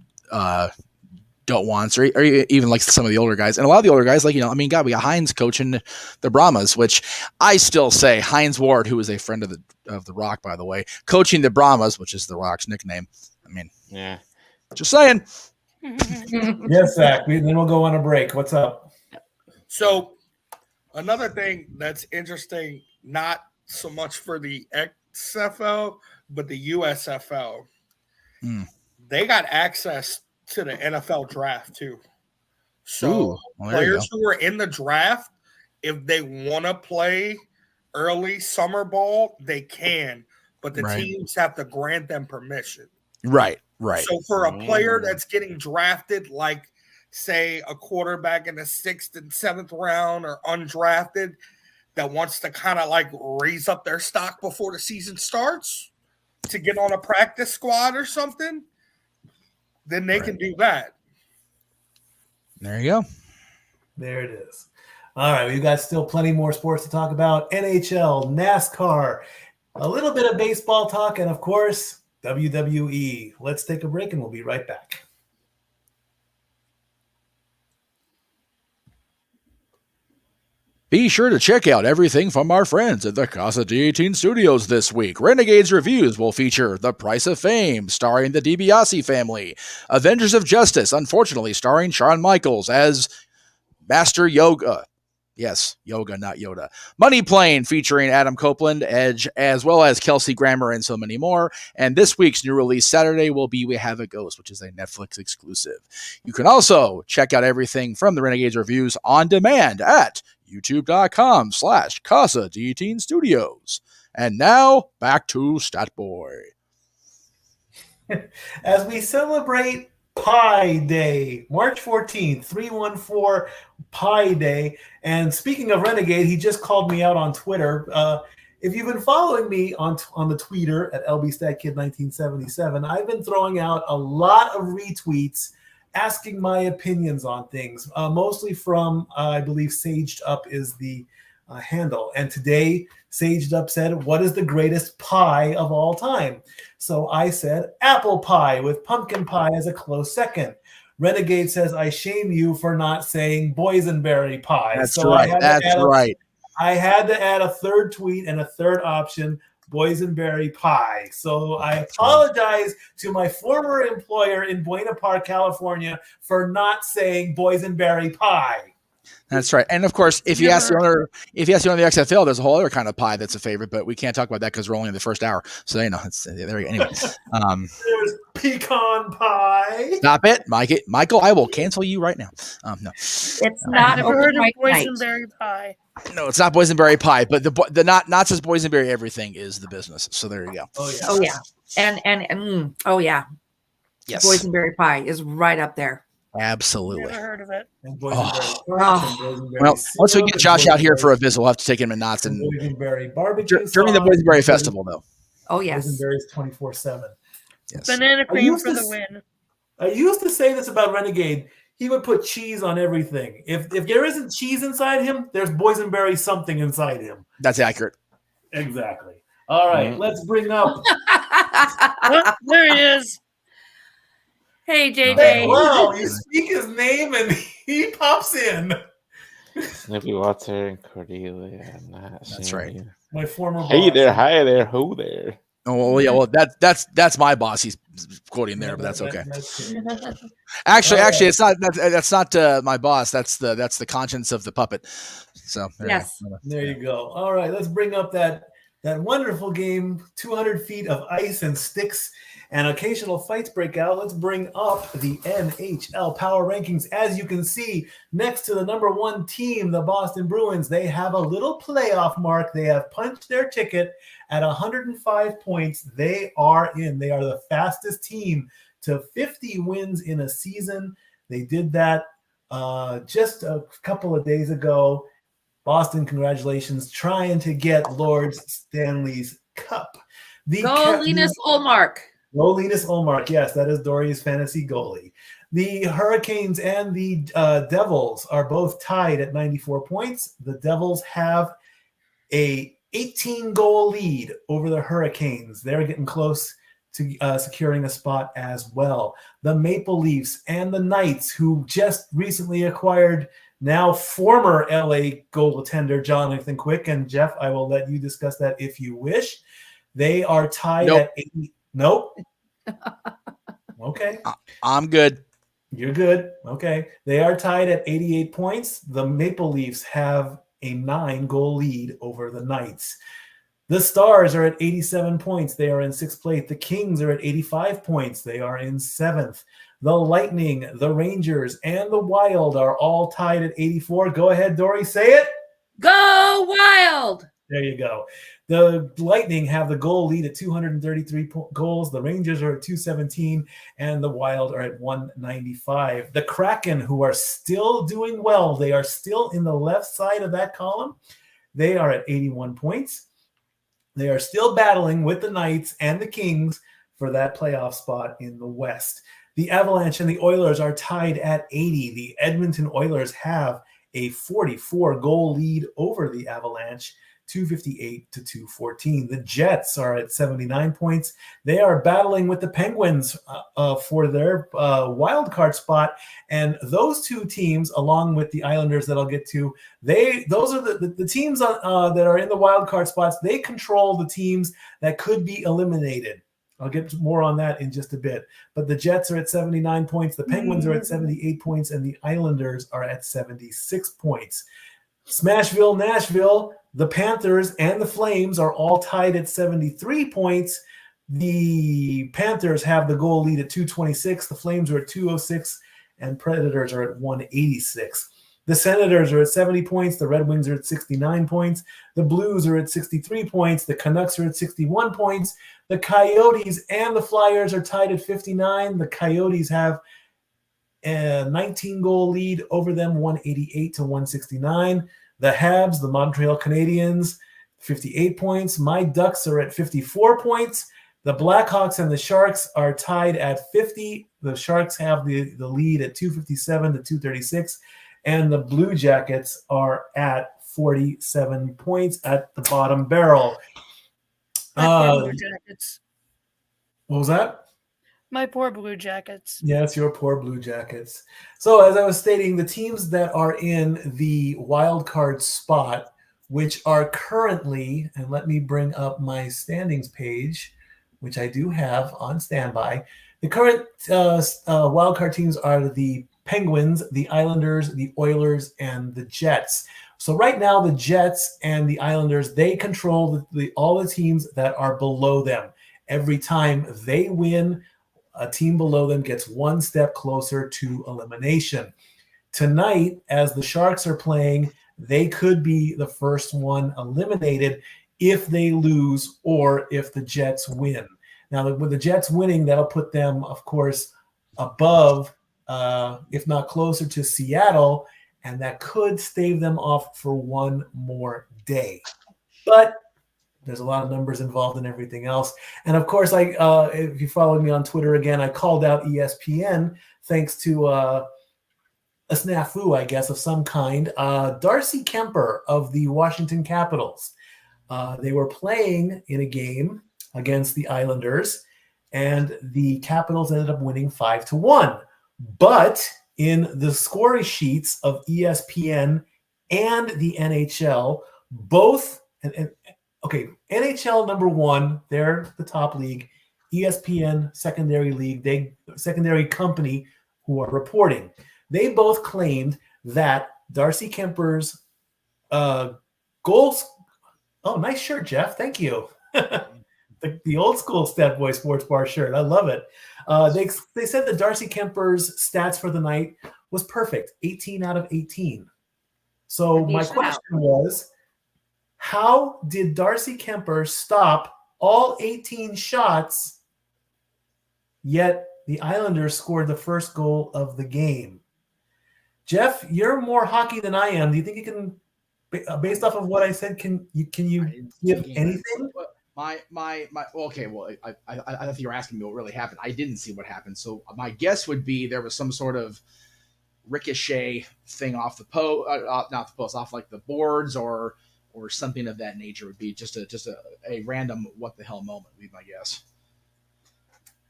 don't wants or even like some of the older guys. And a lot of the older guys, we got Hines coaching the Brahmas, which I still say Hines Ward, who is a friend of the Rock, by the way, coaching the Brahmas, which is the Rock's nickname. Yeah, just saying. Yes, Zach. Then we'll go on a break. What's up? So another thing that's interesting, not so much for the XFL, but the USFL. They got access to the NFL draft too. So players who are in the draft, if they want to play early summer ball, they can, but the teams have to grant them permission. Right. So for a player that's getting drafted, like say a quarterback in the 6th and 7th round or undrafted that wants to kind of like raise up their stock before the season starts to get on a practice squad or something, then they can do that. There you go. There it is. All right, we've got still plenty more sports to talk about. NHL, NASCAR, a little bit of baseball talk, and of course, WWE. Let's take a break and we'll be right back. Be sure to check out everything from our friends at the Casa D-18 Studios this week. Renegades Reviews will feature The Price of Fame, starring the DiBiase family. Avengers of Justice, unfortunately starring Shawn Michaels as Master Yoga. Yes, Yoga, not Yoda. Money Plane, featuring Adam Copeland, Edge, as well as Kelsey Grammer and so many more. And this week's new release Saturday will be We Have a Ghost, which is a Netflix exclusive. You can also check out everything from the Renegades Reviews on demand at youtube.com/Casa D-18 Studios. And now, back to Statboy. As we celebrate Pi Day, March 14th, 314 Pi Day. And speaking of Renegade, he just called me out on Twitter. If you've been following me on the Twitter at LBStatKid1977, I've been throwing out a lot of retweets asking my opinions on things, mostly from, I believe, Saged Up is the handle. And today, Saged Up said, what is the greatest pie of all time? So I said, apple pie with pumpkin pie as a close second. Renegade says, I shame you for not saying boysenberry pie. That's right. I had to add a third tweet and a third option, boysenberry pie. So I apologize to my former employer in Buena Park, California, for not saying boysenberry pie. That's right. And of course, if you ask the owner of the XFL, there's a whole other kind of pie that's a favorite, but we can't talk about that because we're only in the first hour. So it's there you go. Anyway. There's pecan pie. Stop it, Michael. I will cancel you right now. No. It's not boysenberry pie. No, it's not boysenberry pie, but the not says boysenberry everything is the business. So there you go. Oh yeah. And oh yeah. Yes. Boysenberry pie is right up there. Absolutely. Never heard of it. Well, once we get Josh out here for a visit, we'll have to take him to Knott's and boysenberry barbecue during the Boysenberry Festival, though. Oh yes, boysenberries 24/7. Yes. Banana cream for the win. I used to say this about Renegade. He would put cheese on everything. If there isn't cheese inside him, there's boysenberry something inside him. That's accurate. Exactly. All right, let's bring up. Oh, there he is. Hey, JJ. Wow, you speak his name and he pops in. Snippy Water and Cordelia. That's right. My former boss. Hey there, hi there, who there? Oh well, yeah. Well, that's my boss. He's quoting there, but that's okay. Actually, it's not. That's not my boss. That's the conscience of the puppet. So there you go. All right, let's bring up that wonderful game, 200 feet of ice and sticks. and occasional fights break out, let's bring up the NHL Power Rankings. As you can see, next to the number 1 team, the Boston Bruins, they have a little playoff mark. They have punched their ticket at 105 points. They are in. They are the fastest team to 50 wins in a season. They did that just a couple of days ago. Boston, congratulations, trying to get Lord Stanley's Cup. Go Linus Ullmark. Go Linus Ullmark. Yes, that is Dori's fantasy goalie. The Hurricanes and the Devils are both tied at 94 points. The Devils have a 18-goal lead over the Hurricanes. They're getting close to securing a spot as well. The Maple Leafs and the Knights, who just recently acquired now former LA goaltender Jonathan Quick. And Jeff, I will let you discuss that if you wish. They are tied at 80. Nope. Okay. I'm good. You're good. Okay. They are tied at 88 points. The Maple Leafs have a 9-goal lead over the Knights. The Stars are at 87 points. They are in 6th place. The Kings are at 85 points. They are in 7th. The Lightning, the Rangers, and the Wild are all tied at 84. Go ahead, Dori, say it. Go Wild! There you go. The Lightning have the goal lead at 233 goals. The Rangers are at 217, and the Wild are at 195. The Kraken, who are still doing well, they are still in the left side of that column. They are at 81 points. They are still battling with the Knights and the Kings for that playoff spot in the West. The Avalanche and the Oilers are tied at 80. The Edmonton Oilers have a 44-goal lead over the Avalanche, 258 to 214. The Jets are at 79 points. They are battling with the Penguins for their wild card spot. And those two teams, along with the Islanders that I'll get to, those are the teams that are in the wild card spots. They control the teams that could be eliminated. I'll get more on that in just a bit. But the Jets are at 79 points. The Penguins are at 78 points. And the Islanders are at 76 points. Smashville, Nashville, the Panthers and the Flames are all tied at 73 points. The Panthers have the goal lead at 226. The Flames are at 206. And Predators are at 186. The Senators are at 70 points. The Red Wings are at 69 points. The Blues are at 63 points. The Canucks are at 61 points. The Coyotes and the Flyers are tied at 59. The Coyotes have a 19-goal lead over them, 188 to 169. The Habs, the Montreal Canadiens, 58 points. My Ducks are at 54 points. The Blackhawks and the Sharks are tied at 50. The Sharks have the lead at 257 to 236. And the Blue Jackets are at 47 points at the bottom barrel. Blue Jackets. What was that? My poor Blue Jackets. Yes, your poor Blue Jackets. So as I was stating, the teams that are in the wild card spot, which are currently, and let me bring up my standings page, which I do have on standby. The current wild card teams are the Penguins, the Islanders, the Oilers, and the Jets. So right now, the Jets and the Islanders, they control all the teams that are below them. Every time they win, a team below them gets one step closer to elimination. Tonight, as the Sharks are playing, they could be the first one eliminated if they lose or if the Jets win. Now, with the Jets winning, that'll put them, of course, above, if not closer to Seattle, and that could stave them off for one more day. But there's a lot of numbers involved in everything else. And, of course, if you follow me on Twitter again, I called out ESPN thanks to a snafu, I guess, of some kind. Darcy Kemper of the Washington Capitals. They were playing in a game against the Islanders, and the Capitals ended up winning 5-1. But in the score sheets of ESPN and the NHL, both NHL number one, they're the top league. ESPN secondary league, secondary company who are reporting. They both claimed that Darcy Kemper's goals. Oh, nice shirt, Jeff. Thank you. the old school Stat Boy Sports Bar shirt. I love it. They said that Darcy Kemper's stats for the night was perfect, 18 out of 18. So my question was, how did Darcy Kemper stop all 18 shots, yet the Islanders scored the first goal of the game? Jeff, you're more hockey than I am. Do you think you can, based off of what I said, can you give anything? Okay. Well, I thought you were asking me what really happened. I didn't see what happened. So my guess would be there was some sort of ricochet thing off the not the post, off like the boards or something of that nature. Would be just a random what the hell moment would be my guess.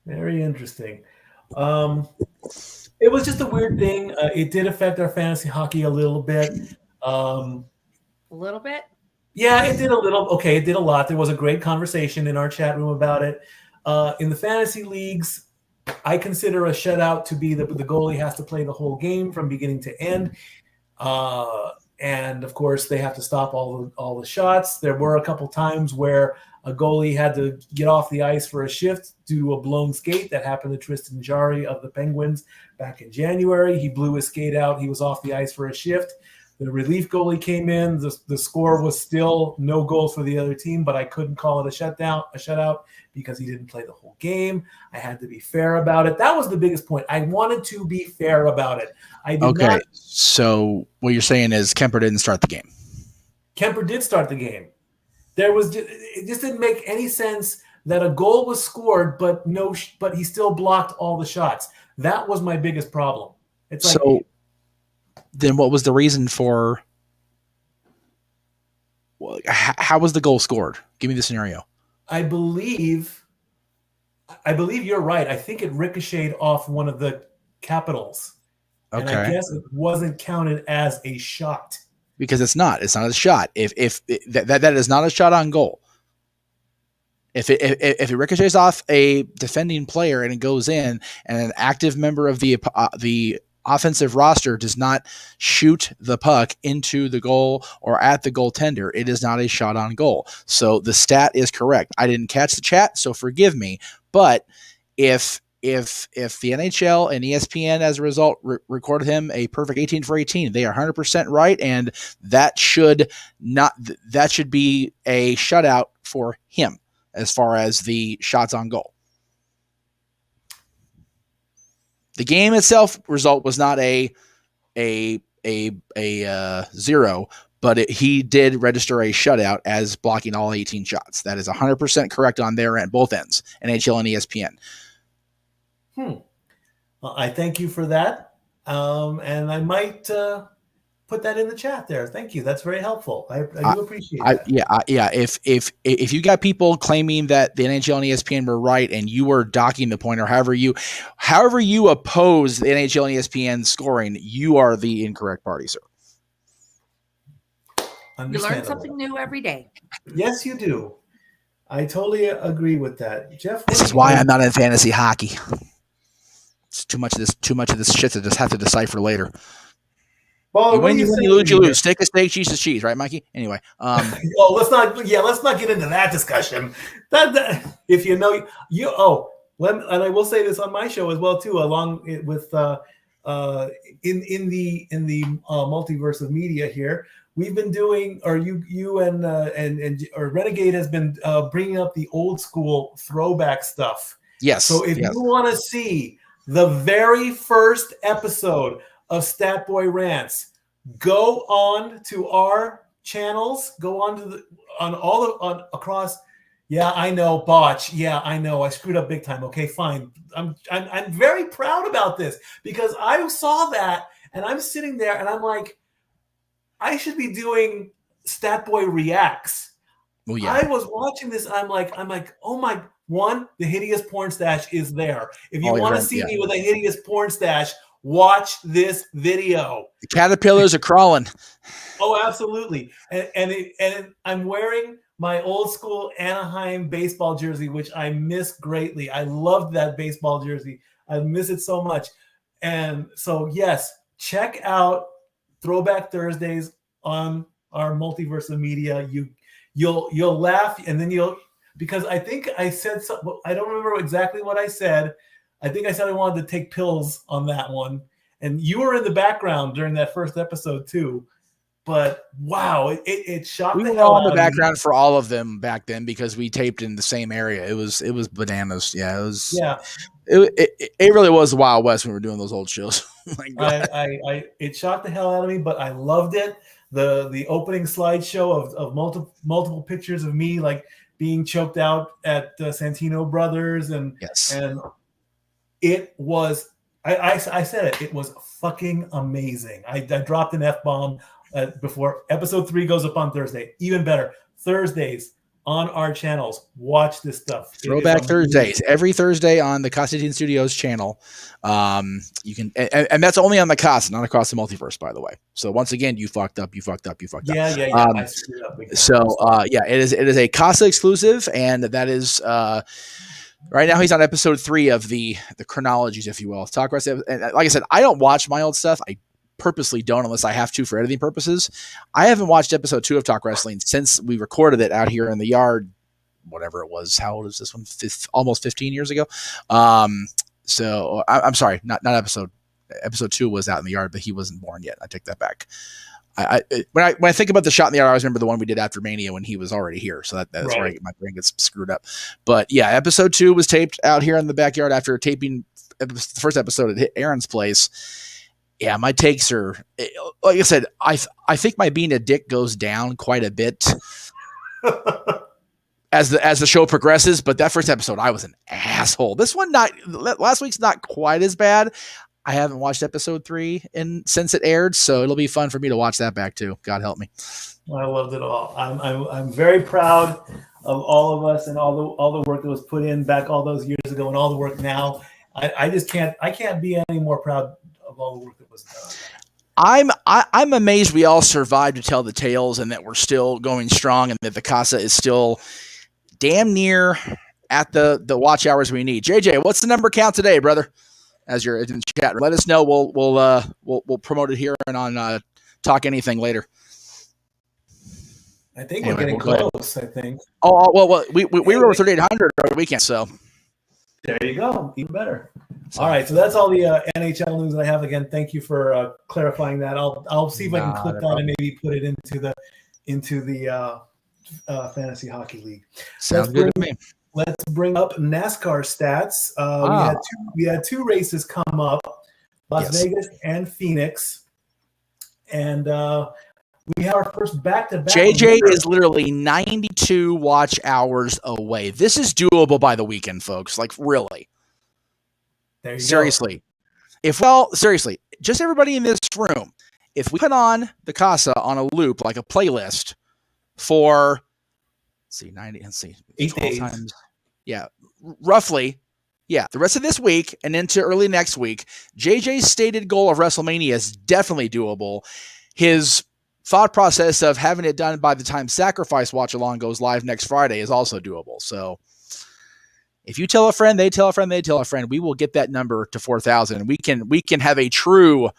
Very interesting. It was just a weird thing. It did affect our fantasy hockey a little bit. A little bit? Yeah, it did a little. Okay, it did a lot. There was a great conversation in our chat room about it. In the fantasy leagues, I consider a shutout to be the goalie has to play the whole game from beginning to end. And of course, they have to stop all the shots. There were a couple times where a goalie had to get off the ice for a shift due to a blown skate. That happened to Tristan Jarry of the Penguins back in January. He blew his skate out. He was off the ice for a shift. The relief goalie came in. The score was still no goals for the other team, but I couldn't call it a shutout because he didn't play the whole game. I had to be fair about it. That was the biggest point. I wanted to be fair about it. Okay, so what you're saying is Kemper didn't start the game. Kemper did start the game. It just didn't make any sense that a goal was scored, but he still blocked all the shots. That was my biggest problem. It's like, then what was the reason for how was the goal scored? Give me the scenario. I believe you're right. I think it ricocheted off one of the Capitals. Okay. And I guess it wasn't counted as a shot. Because it's not a shot. If that is not a shot on goal. If it ricochets off a defending player and it goes in, and an active member of the offensive roster does not shoot the puck into the goal or at the goaltender, it is not a shot on goal. So the stat is correct. I didn't catch the chat, so forgive me. But if the NHL and ESPN as a result recorded him a perfect 18 for 18, they are 100% right, and that should be a shutout for him as far as the shots on goal. The game itself result was not a 0, but he did register a shutout as blocking all 18 shots. That is 100% correct on their end, both ends, NHL and ESPN. Well, I thank you for that, and I might put that in the chat there. Thank you. That's very helpful. I do appreciate that. Yeah. If you got people claiming that the NHL and ESPN were right and you were docking the point, or however you oppose the NHL and ESPN scoring, you are the incorrect party, sir. You learn something new every day. Yes, you do. I totally agree with that, Jeff. This is why I'm not in fantasy hockey. It's too much of this shit to just have to decipher later. Well, you win, you lose, you lose. Steak is steak, cheese is cheese, right, Mikey? Anyway. Let's not get into that discussion. That if you know and I will say this on my show as well too, along with in the multiverse of media here. We've been doing, or you and Renegade has been bringing up the old school throwback stuff. Yes. So if you want to see the very first episode of Stat Boy Rants, go on to our channels. Go on to across. Yeah, I know, botch. Yeah, I know, I screwed up big time. Okay, fine. I'm very proud about this because I saw that and I'm sitting there and I'm like, I should be doing Stat Boy Reacts. Oh yeah. I was watching this. I'm like, oh my. One, the hideous porn stash is there. If you want to see me with a hideous porn stash, watch this video. The caterpillars are crawling. Oh, absolutely. And I'm wearing my old school Anaheim baseball jersey, which I miss greatly. I loved that baseball jersey. I miss it so much. And so, yes, check out Throwback Thursdays on our multiverse of media. You'll laugh, and then because I think I said something. I don't remember exactly what I said. I think I said I wanted to take pills on that one. And you were in the background during that first episode too. But wow, it shocked We the were hell all out in the of me. background for all of them back then because we taped in the same area. It was bananas. Yeah, it was. Yeah, It really was the Wild West when we were doing those old shows. My God. it shocked the hell out of me, but I loved it. The opening slideshow of multiple pictures of me like being choked out at Santino Brothers and Yes. and it was I said it. It was fucking amazing. I dropped an F-bomb before episode 3 goes up on Thursday. Even better, Thursdays on our channels. Watch this stuff. Throwback Thursdays every Thursday on the Casa D-18 Studios channel. You can, and that's only on the Casa, not across the multiverse, by the way. So once again, you fucked up. Yeah. I screwed up. It is a Casa exclusive, and that is right now he's on episode 3 of the chronologies, if you will. Talk wrestling. And like I said, I don't watch my old stuff. I purposely don't unless I have to for editing purposes. I haven't watched episode 2 of Talk Wrestling since we recorded it out here in the yard, whatever it was. How old is this one? Almost 15 years ago. So I'm sorry, not episode 2 was out in the yard, but he wasn't born yet. I take that back. When I think about the shot in the yard, I always remember the one we did after Mania when he was already here. So that's right. Where my brain gets screwed up. But yeah, episode 2 was taped out here in the backyard after taping the first episode at Aaron's place. Yeah, my takes are, like I said, I think my being a dick goes down quite a bit as the show progresses. But that first episode, I was an asshole. This one, last week's not quite as bad. I haven't watched episode 3 since it aired, so it'll be fun for me to watch that back too. God help me. I loved it all. I'm very proud of all of us and all the work that was put in back all those years ago and all the work now. I can't be any more proud of all the work that was done. I'm amazed we all survived to tell the tales and that we're still going strong and that the Casa is still damn near at the watch hours we need. JJ, what's the number count today, brother? As you're in the chat, let us know. We'll promote it here and on Talk Anything later. I think we're getting close. I think. Oh well, we were over 3,800 over the weekend, so there you go, even better. All right, so that's all the NHL news that I have. Again, thank you for clarifying that. I'll see if I can clip that and maybe put it into the Fantasy Hockey League. Sounds good to me. Let's bring up NASCAR stats. We had 2 races come up, Las Vegas and Phoenix, and we have our first back-to-back. JJ is literally 92 watch hours away. This is doable by the weekend, folks. Like, really. There you seriously. Seriously, just everybody in this room, if we put on the Casa on a loop, like a playlist for, 8 days. times. Yeah, roughly. Yeah, the rest of this week and into early next week, JJ's stated goal of WrestleMania is definitely doable. His thought process of having it done by the time Sacrifice Watch Along goes live next Friday is also doable. So if you tell a friend, they tell a friend, they tell a friend, we will get that number to 4,000. We can have a true,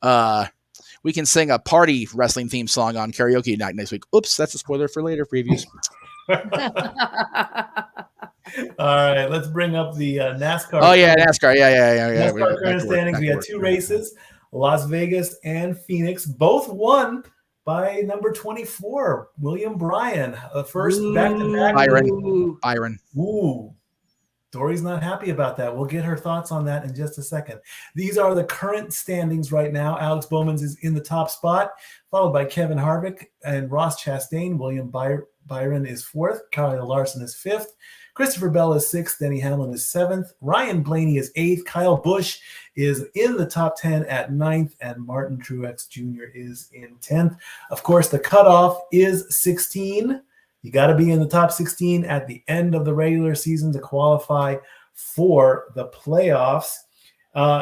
we can sing a party wrestling theme song on karaoke night next week. Oops, that's a spoiler for later previews. All right, let's bring up the NASCAR. Oh yeah, NASCAR. Yeah. NASCAR current standings. We had 2 races, Las Vegas and Phoenix, both won by number 24, William Bryan. First back-to-back. Byron. Ooh. Dori's not happy about that. We'll get her thoughts on that in just a second. These are the current standings right now. Alex Bowman is in the top spot, followed by Kevin Harvick and Ross Chastain. William Byron is 4th. Kyle Larson is 5th. Christopher Bell is 6th. Denny Hamlin is 7th. Ryan Blaney is 8th. Kyle Busch is in the top 10 at 9th. And Martin Truex Jr. is in 10th. Of course, the cutoff is 16. You got to be in the top 16 at the end of the regular season to qualify for the playoffs.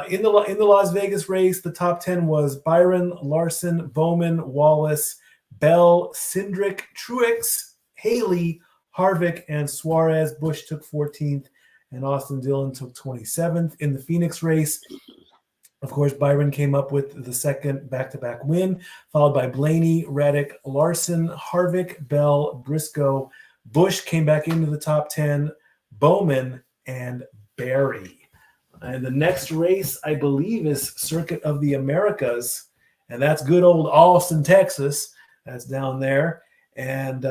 In the Las Vegas race, the top 10 was Byron, Larson, Bowman, Wallace, Bell, Cindric, Truex, Haley, Harvick, and Suarez. Busch took 14th, and Austin Dillon took 27th. In the Phoenix race, of course, Byron came up with the second back-to-back win, followed by Blaney, Reddick, Larson, Harvick, Bell, Briscoe, Busch came back into the top 10, Bowman, and Barry. And the next race, I believe, is Circuit of the Americas, and that's good old Austin, Texas. That's down there. And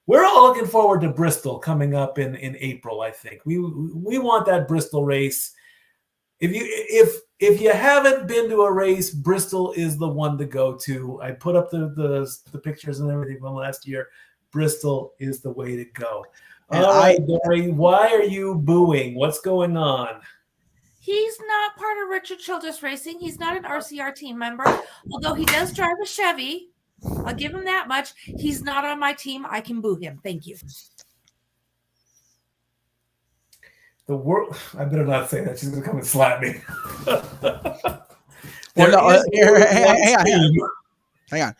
we're all looking forward to Bristol coming up in April, I think. We want that Bristol race. If you haven't been to a race, Bristol is the one to go to. I put up the pictures and everything from last year. Bristol is the way to go. And all right, Dori, why are you booing? What's going on? He's not part of Richard Childress Racing. He's not an RCR team member, although he does drive a Chevy. I'll give him that much. He's not on my team. I can boo him. Thank you. The world. I better not say that. She's going to come and slap me. Hang on.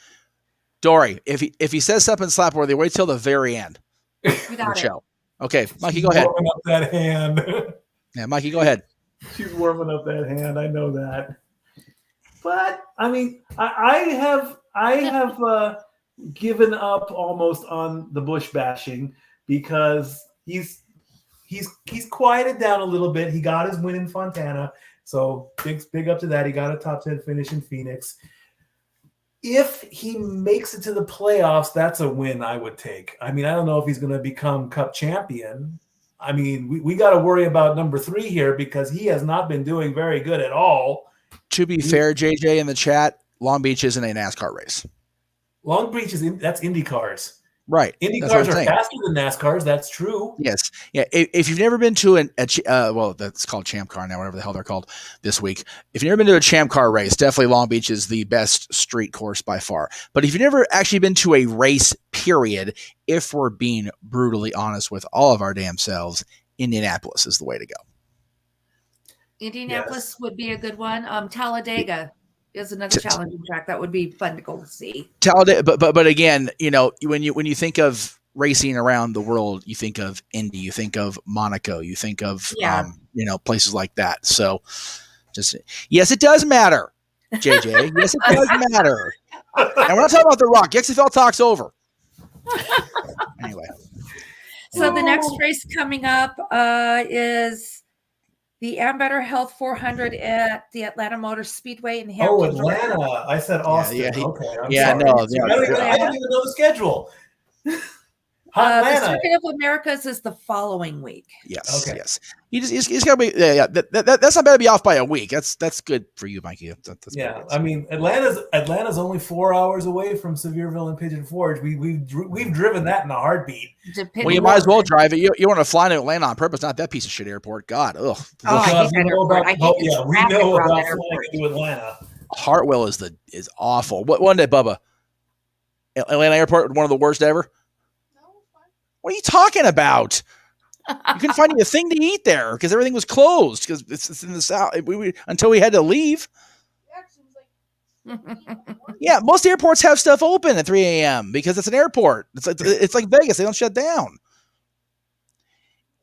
Dori, if he says something slapworthy, wait till the very end. We got it. Show. Okay, Mikey, go ahead. Warming up that hand. Yeah, Mikey, go ahead. She's warming up that hand. I know that. But I mean, I have given up almost on the Busch bashing because he's quieted down a little bit. He got his win in Fontana, so big up to that. He got a top 10 finish in Phoenix. If he makes it to the playoffs, that's a win I would take. I mean, I don't know if he's going to become Cup champion. I mean, we got to worry about number 3 here because he has not been doing very good at all. To be fair, JJ in the chat, Long Beach isn't a NASCAR race. Long Beach that's Indy cars. Right. Indy cars are faster than NASCARs. That's true. Yes. Yeah. If you've never been to well, that's called Champ Car now, whatever the hell they're called this week. If you've never been to a Champ Car race, definitely Long Beach is the best street course by far. But if you've never actually been to a race, period, if we're being brutally honest with all of our damn selves, Indianapolis is the way to go. Indianapolis would be a good one. Talladega is another challenging track that would be fun to go see. Talladega, but again, you know, when you think of racing around the world, you think of Indy, you think of Monaco, you think of you know, places like that. So, just yes, it does matter, JJ. Yes, it does matter. And we're not talking about The Rock. XFL talk's over. Anyway, so the next race coming up is the Ambetter Health 400 at the Atlanta Motor Speedway in Hampton. Oh, Atlanta. I said Austin. Yeah, okay. No. I don't even know the schedule. The Circuit of Americas is the following week. Yes. Okay. Yes. You just gotta be. Yeah. That's not bad to be off by a week. That's good for you, Mikey. That's I mean, Atlanta's only 4 hours away from Sevierville and Pigeon Forge. We've driven that in a heartbeat. Well, you might as well drive it. You want to fly to Atlanta on purpose, not that piece of shit airport. God, ugh. I hate that airport. We know about flying into Atlanta. Hartwell is awful. What one day, Bubba? Atlanta Airport, one of the worst ever. What are you talking about? You couldn't find a thing to eat there because everything was closed because it's in the south. Until we had to leave. Yeah, most airports have stuff open at 3 a.m. because it's an airport. It's like Vegas; they don't shut down.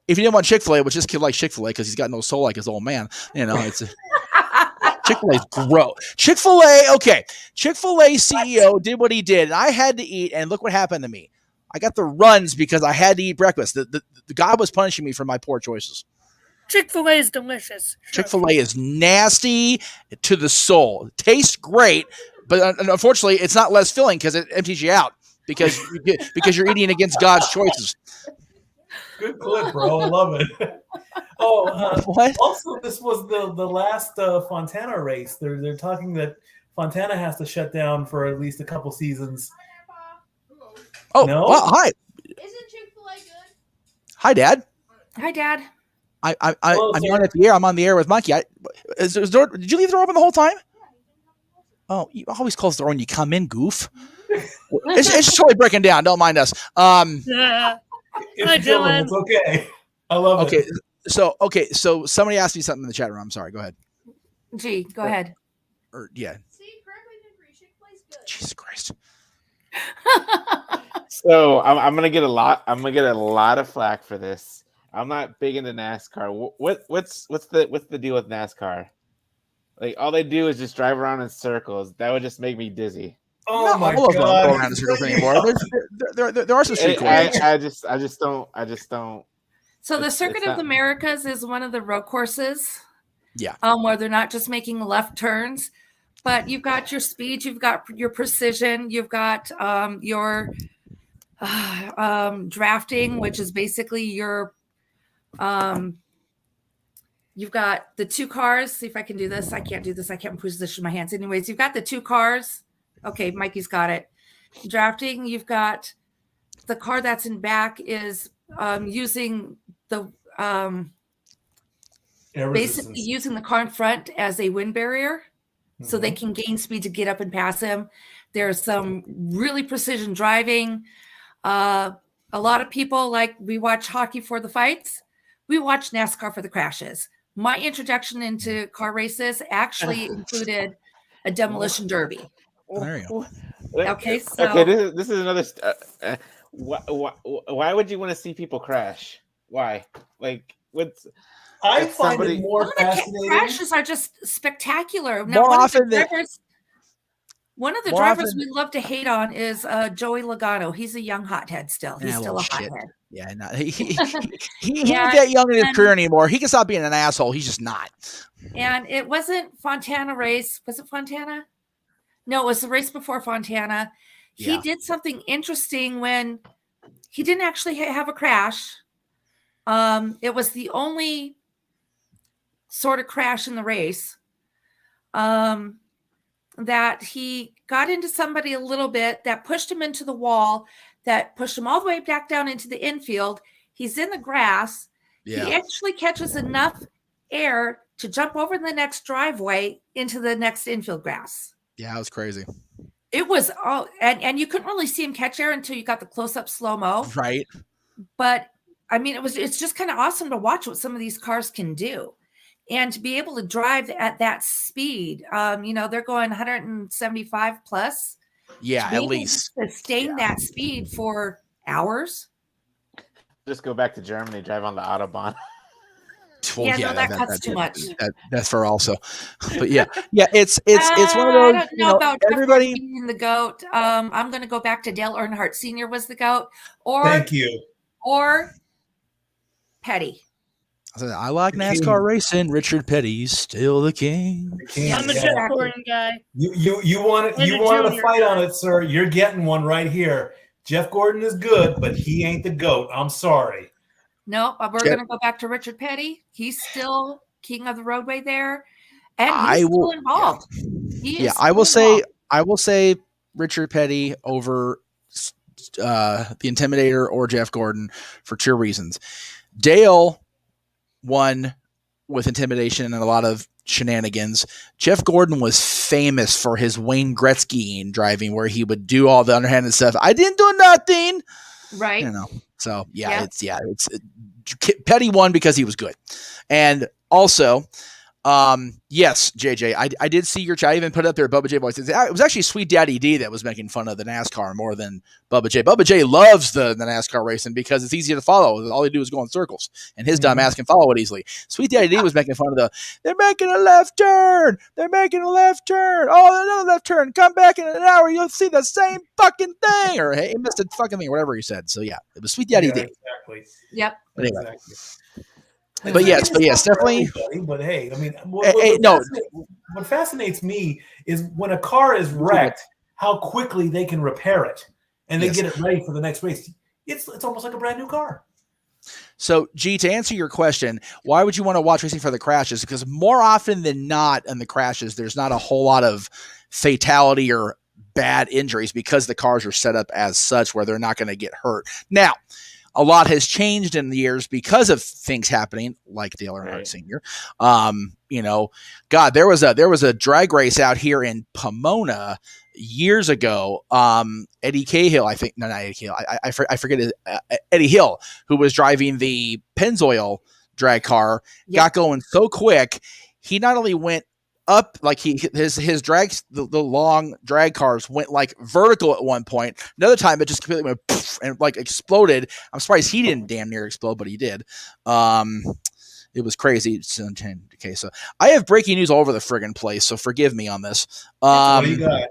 If you didn't want Chick-fil-A, which this kid likes Chick-fil-A because he's got no soul like his old man. You know, it's Chick-fil-A's gross. Chick-fil-A, okay. Chick-fil-A CEO did what he did, and I had to eat, and look what happened to me. I got the runs because I had to eat breakfast. The God was punishing me for my poor choices. Chick-fil-A is delicious. Chick-fil-A is nasty to the soul. It tastes great, but unfortunately, it's not less filling because it empties you out because you're eating against God's choices. Good clip, bro. I love it. Oh, what? Also, this was the last Fontana race. They're talking that Fontana has to shut down for at least a couple seasons. Oh, no? Well, hi. Isn't Chick-fil-A good? Hi, Dad. Hi, Dad. I'm on at the air. I'm on the air with Mikey. Did you leave the door open the whole time? Oh, you always close the door when you come in, goof. It's just totally breaking down. Don't mind us. Yeah. Hi, Dylan. It's okay. I love it. So somebody asked me something in the chat room. I'm sorry. Go ahead. Gee, go ahead. Yeah. See, correctly degrees. Chick-fil-A's good. Jesus Christ. So I'm gonna get a lot. I'm gonna get a lot of flack for this. I'm not big into NASCAR. What's the deal with NASCAR? Like all they do is just drive around in circles. That would just make me dizzy. Oh Not my all of them God. go around in circles anymore. There are some street courses. I just don't. So the It's Circuit of not- the Americas is one of the road courses. Yeah. Where they're not just making left turns, but you've got your speed, you've got your precision, you've got your drafting, which is basically your you've got the two cars. See if I can do this. I can't do this. I can't position my hands. Anyways, you've got the two cars. Okay, Mikey's got it. Drafting, you've got the car that's in back is using the basically using the car in front as a wind barrier so they can gain speed to get up and pass him. There's some really precision driving. A lot of people, like, we watch hockey for the fights. We watch NASCAR for the crashes. My introduction into car races actually included a demolition derby. There you go. Okay, so Okay, this is another. Why would you want to see people crash? Why? Like, what's? I It's find somebody- it more some of the fascinating. crashes are just spectacular. Now, More one often of the than- drivers, one of the More drivers often- we love to hate on is Joey Logano. He's a young hothead still. He's Yeah, still a little shit. hothead. Yeah, no, he ain't Yeah, that young in his and- career anymore. He can stop being an asshole. He's just not. And it wasn't Fontana race. Was it Fontana? No, it was the race before Fontana. He Yeah. did something interesting when he didn't actually have a crash. It was the only sort of crash in the race. That he got into somebody a little bit, that pushed him into the wall, that pushed him all the way back down into the infield. He's in the grass. Yeah. He actually catches enough air to jump over the next driveway into the next infield grass. Yeah, it was crazy. It was all, and you couldn't really see him catch air until you got the close-up slow-mo. Right. But I mean, it's just kind of awesome to watch what some of these cars can do. And to be able to drive at that speed, they're going 175 plus. Yeah, To be at able least. to sustain that speed for hours. Just go back to Germany, drive on the Autobahn. Well, Yeah, no, that cuts too much. That's for also. But yeah, it's one of those. I don't know about Jeff everybody. Gordon being the GOAT. I'm going to go back to Dale Earnhardt Sr. was the GOAT, Thank you. or Petty. I like NASCAR racing. Richard Petty's still the king. I'm a Yeah. Jeff Gordon guy. You wanted And a to junior fight on guy. it, sir. You're getting one right here. Jeff Gordon is good, but he ain't the GOAT. I'm sorry. No, we're going to go back to Richard Petty. He's still king of the roadway there, and he's still involved. He is I will still say, involved. I will say Richard Petty over the Intimidator or Jeff Gordon for two reasons. Dale won with intimidation and a lot of shenanigans. Jeff Gordon was famous for his Wayne Gretzky driving, where he would do all the underhanded stuff. I didn't do nothing, right? So Yeah. it's Petty won because he was good, and also. Yes, JJ, I did see your chat. I even put it up there. Bubba J voice. It was actually Sweet Daddy D that was making fun of the NASCAR more than Bubba J. Bubba J loves the NASCAR racing because it's easy to follow. All they do is go in circles, and his dumb ass can follow it easily. Sweet Daddy D was making fun of they're making a left turn. They're making a left turn. Oh, another left turn. Come back in an hour. You'll see the same fucking thing. Or hey, he missed a fucking thing, or whatever he said. So yeah, it was Sweet Daddy D. Exactly. Yep. But anyway. Exactly. But yes, definitely. But hey, I mean, what fascinates me is when a car is wrecked, how quickly they can repair it and they get it ready for the next race. It's almost like a brand new car. So, G, to answer your question, why would you want to watch racing for the crashes? Because more often than not in the crashes, there's not a whole lot of fatality or bad injuries because the cars are set up as such where they're not going to get hurt. Now, a lot has changed in the years because of things happening like Dale Earnhardt Sr. God, there was a drag race out here in Pomona years ago. Eddie Cahill, I think, no, not Eddie Cahill. I forget his, Eddie Hill, who was driving the Pennzoil drag car, got going so quick. He not only went up, like his drags, the long drag cars went like vertical at one point. Another time it just completely went poof, and like exploded. I'm surprised he didn't damn near explode, but he did. It was crazy. Okay, so I have breaking news all over the friggin' place, so forgive me on this. What do you got?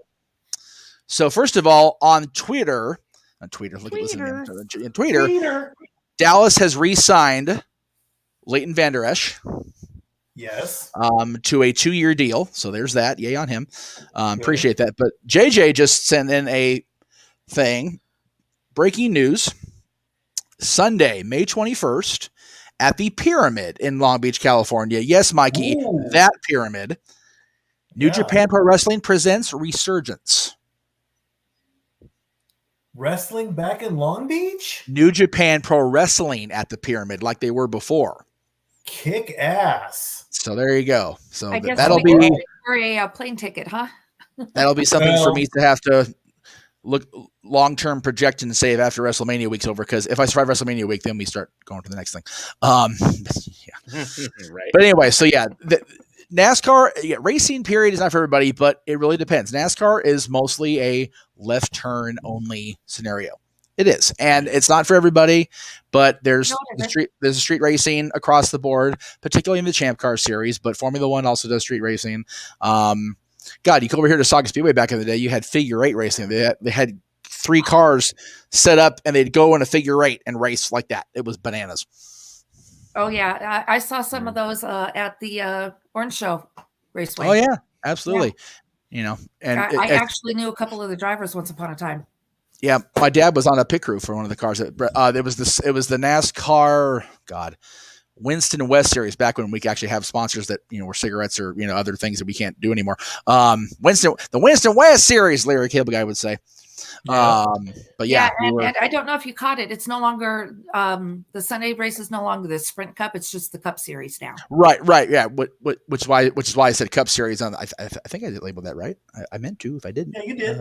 So first of all, on Twitter, Dallas has re-signed Leighton Vander Esch. Yes. To a 2-year deal. So there's that. Yay on him. Appreciate that. But JJ just sent in a thing. Breaking news. Sunday, May 21st, at the Pyramid in Long Beach, California. Yes, Mikey, that Pyramid. New Japan Pro Wrestling presents Resurgence. Wrestling back in Long Beach? New Japan Pro Wrestling at the Pyramid like they were before. Kick ass. So there you go. So I guess that'll be for a plane ticket, huh? That'll be something for me to have to look long-term project and save after WrestleMania week's over. Because if I survive WrestleMania week, then we start going to the next thing. Right. But anyway, so the NASCAR racing period is not for everybody, but it really depends. NASCAR is mostly a left turn only scenario. It is, and it's not for everybody, but there's street racing across the board, particularly in the Champ Car series. But Formula One also does street racing. God, you come over here to Saga Speedway back in the day. You had figure eight racing. They had 3 cars set up, and they'd go in a figure eight and race like that. It was bananas. Oh yeah, I saw some of those at the Orange Show Raceway. Oh yeah, absolutely. Yeah. And I actually knew a couple of the drivers once upon a time. Yeah, my dad was on a pit crew for one of the cars. It was the NASCAR Winston West series back when we could actually have sponsors that were cigarettes or other things that we can't do anymore. The Winston West series, Larry Cable Guy would say. Yeah. But yeah, and I don't know if you caught it. It's no longer the Sunday race is no longer the Sprint Cup. It's just the Cup Series now. Right. Yeah. Which is why I said Cup Series on. I think I did label that right. I meant to. If I didn't, yeah, you did.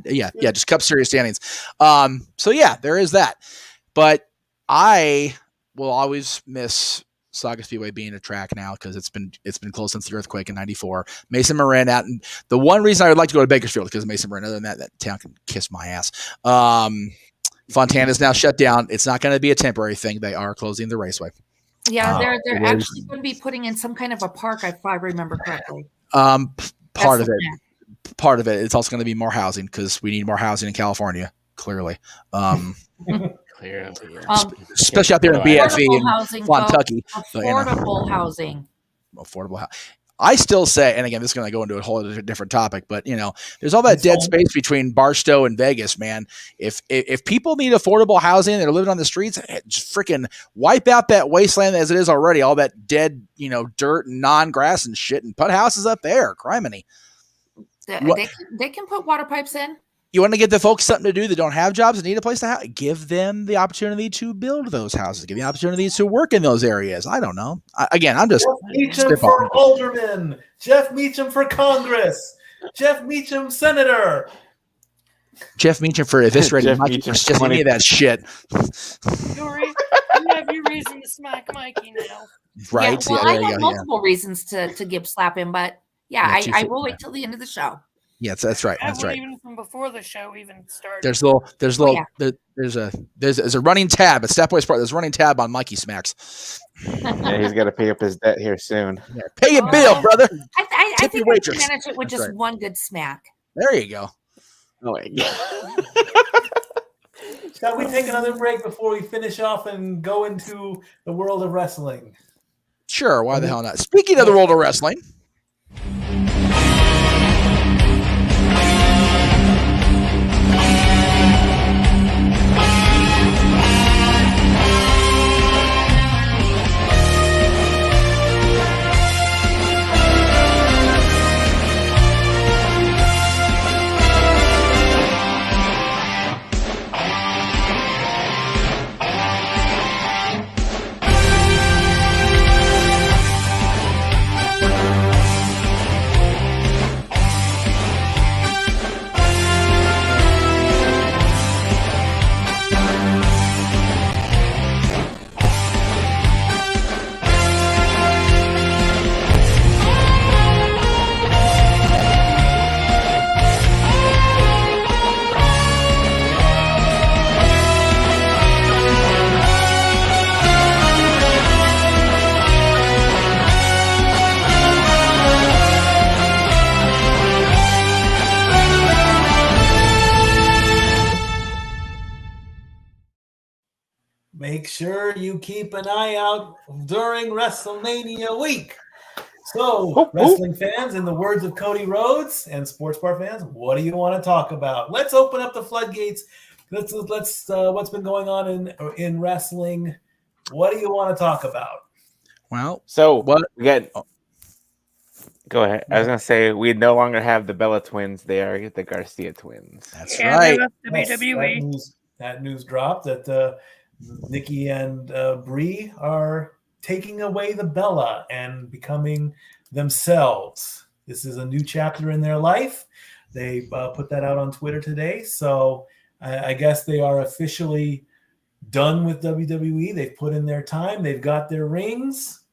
Yeah. Just Cup Series standings. So yeah, there is that. But I will always miss Saga Speedway being a track now because it's been closed since the earthquake in '94. Mason Moran out, and the one reason I would like to go to Bakersfield because of Mason Moran. Other than that town can kiss my ass. Fontana's now shut down. It's not going to be a temporary thing. They are closing the raceway. Yeah, they're actually going to be putting in some kind of a park, if I remember correctly. Part of it. It's also going to be more housing because we need more housing in California. Clearly. Especially out there in BFE and Kentucky. Affordable housing. Affordable housing. I still say, and again, this is going to go into a whole different topic, but there's all that dead space between Barstow and Vegas, man. If people need affordable housing and they're living on the streets, just freaking wipe out that wasteland as it is already, all that dead, dirt and non-grass and shit, and put houses up there. Criminy. They can put water pipes in. You want to give the folks something to do that don't have jobs and need a place to house? Give them the opportunity to build those houses. Give them the opportunities to work in those areas. I don't know. I'm just Jeff Meacham for alderman. Jeff Meacham for Congress. Jeff Meacham senator. Jeff Meacham for eviscerating Mikey. Just give me that shit. Dori, you have your reason to smack Mikey now. Right? Yeah, well, I have multiple reasons to slap him, but I will wait till the end of the show. Yes, that's right. That's right. Even from before the show even started. There's a running tab. It's Step Boy Sport. There's a running tab on Mikey Smacks. Yeah, he's got to pay up his debt here soon. Yeah, pay your bill, brother. I think we can manage it with just one good smack. There you go. Oh my God. Shall we take another break before we finish off and go into the world of wrestling? Sure. Why the hell not? Speaking of the world of wrestling. make sure you keep an eye out during WrestleMania week. So, wrestling fans, in the words of Cody Rhodes, and sports bar fans, what do you want to talk about? Let's open up the floodgates. Let's what's been going on in wrestling. What do you want to talk about? Well, So what? we got. Go ahead. I was gonna say we no longer have the Bella twins. They are the Garcia twins. That's And right. they left WWE. That news dropped that Nikki and Brie are taking away the Bella and becoming themselves. This is a new chapter in their life. They put that out on Twitter today. So I guess they are officially done with WWE. They've put in their time. They've got their rings.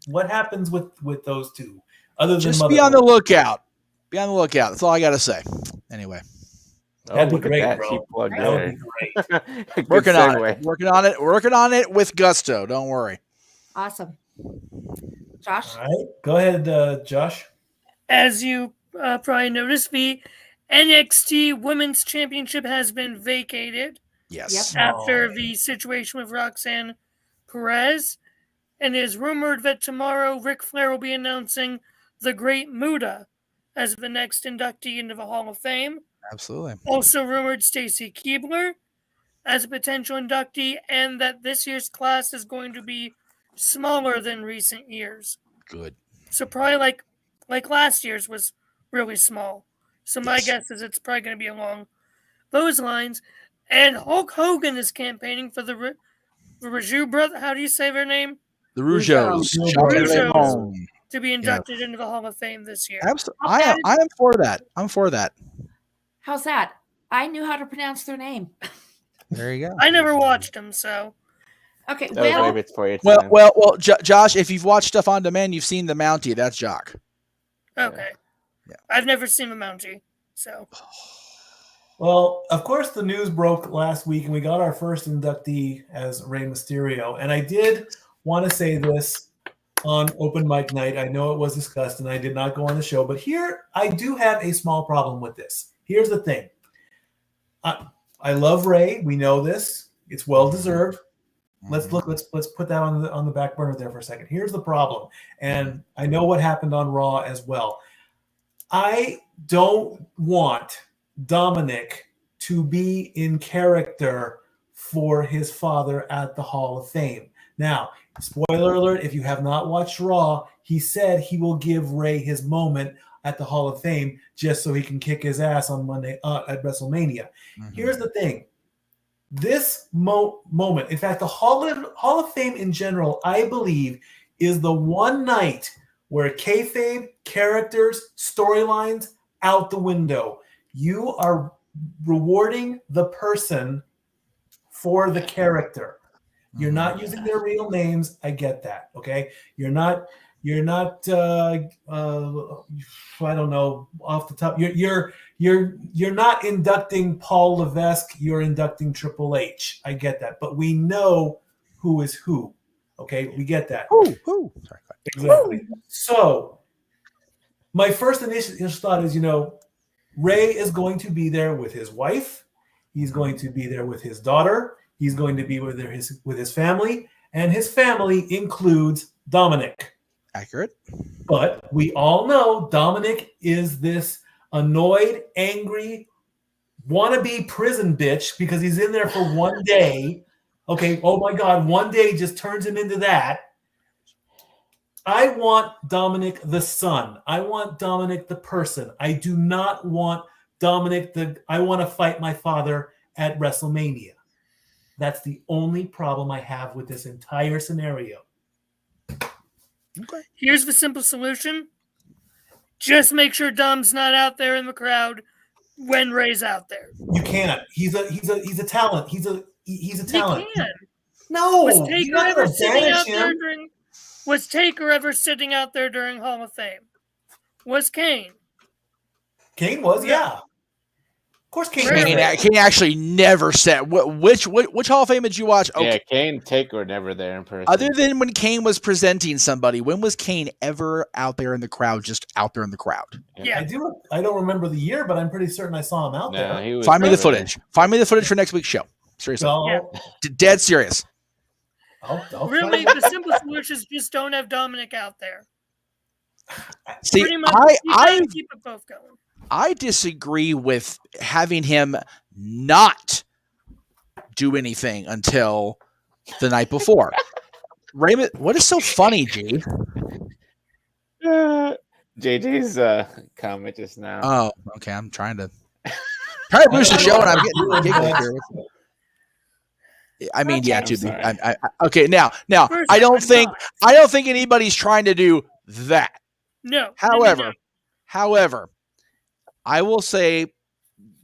What happens with those two? Other than Just be on the lookout. Be on the lookout. That's all I got to say. Anyway. That'd be look at great, that. bro. She plugged That would there. be great. Good Working on segue. it. Working on it with gusto. Don't worry. Awesome. Josh? All right. Go ahead, Josh. As you probably noticed, the NXT Women's Championship has been vacated Yes. after the situation with Roxanne Perez. And it is rumored that tomorrow Ric Flair will be announcing the Great Muta as the next inductee into the Hall of Fame. Absolutely. Also rumored Stacy Keibler as a potential inductee, and that this year's class is going to be smaller than recent years. Good. So probably like last year's was really small. So my Yes. guess is it's probably going to be along those lines. And Hulk Hogan is campaigning for the Rougeau brother. How do you say their name? The Rougeaus. Rougeaus. Chocolate Rougeaus. Lemon. To be inducted into the Hall of Fame this year. I am for that. I'm for that. How's that? I knew how to pronounce their name. There you go. I never watched them, so Okay, That was well, rabbits for you. Well, Josh, if you've watched stuff on demand, you've seen the Mountie. That's Jock. okay. Yeah. I've never seen a Mountie, so Well, of course, the news broke last week, and we got our first inductee as Rey Mysterio. And I did want to say this on open mic night. I know it was discussed, and I did not go on the show, but here I do have a small problem with this. Here's the thing. I love Rey. We know this. It's well deserved. Let's put that on the back burner there for a second. Here's the problem, and I know what happened on Raw as well. I don't want Dominic to be in character for his father at the Hall of Fame. Now, spoiler alert, if you have not watched Raw, he said he will give Rey his moment at the Hall of Fame just so he can kick his ass on Monday at WrestleMania. Mhm. Here's the thing. This moment, in fact, the Hall of Fame in general, I believe, is the one night where kayfabe, characters, storylines out the window. You are rewarding the person for the character. You're not using their real names. I get that. Okay. You're not I don't know off the top. You're not inducting Paul Levesque. You're inducting Triple H. I get that. But we know who is who. Okay. We get that. Who? Sorry. Exactly. So my first initial thought is, Rey is going to be there with his wife. He's going to be there with his daughter. He's going to be with his family, and his family includes Dominic. Accurate. But we all know Dominic is this annoyed, angry, wannabe prison bitch because he's in there for one day. Okay, oh my God, one day just turns him into that. I want Dominic the son. I want Dominic the person. I do not want Dominic I want to fight my father at WrestleMania. That's the only problem I have with this entire scenario. Okay. here's the simple solution. Just make sure Dom's not out there in the crowd when Ray's out there. You can't. He's a talent. He's a talent. He can. No, Was you're Taker not ever gonna sitting banish out there him. during? Was Taker ever sitting out there during Hall of Fame? Was Kane? Kane was, yeah. Of course, Kane. Really? Kane actually never said which Hall of Fame did you watch? Okay. Yeah, Kane and Taker were never there in person. Other than when Kane was presenting somebody, when was Kane ever out there in the crowd? Just out there in the crowd. Yeah. I don't remember the year, but I'm pretty certain I saw him out No, there. he was Find me the never there. footage. Find me the footage for next week's show. Seriously, So, Yeah. Dead serious. Really, the simple solution is just don't have Dominic out there. See, Pretty much, you gotta keep it both going. I disagree with having him not do anything until the night before. Raymond, what is so funny, G? JJ's comment just now. Oh, okay. I'm trying to boost the show, and I'm getting giggles here. I mean, yeah, okay. Now, I don't think anybody's trying to do that. No. However, I will say,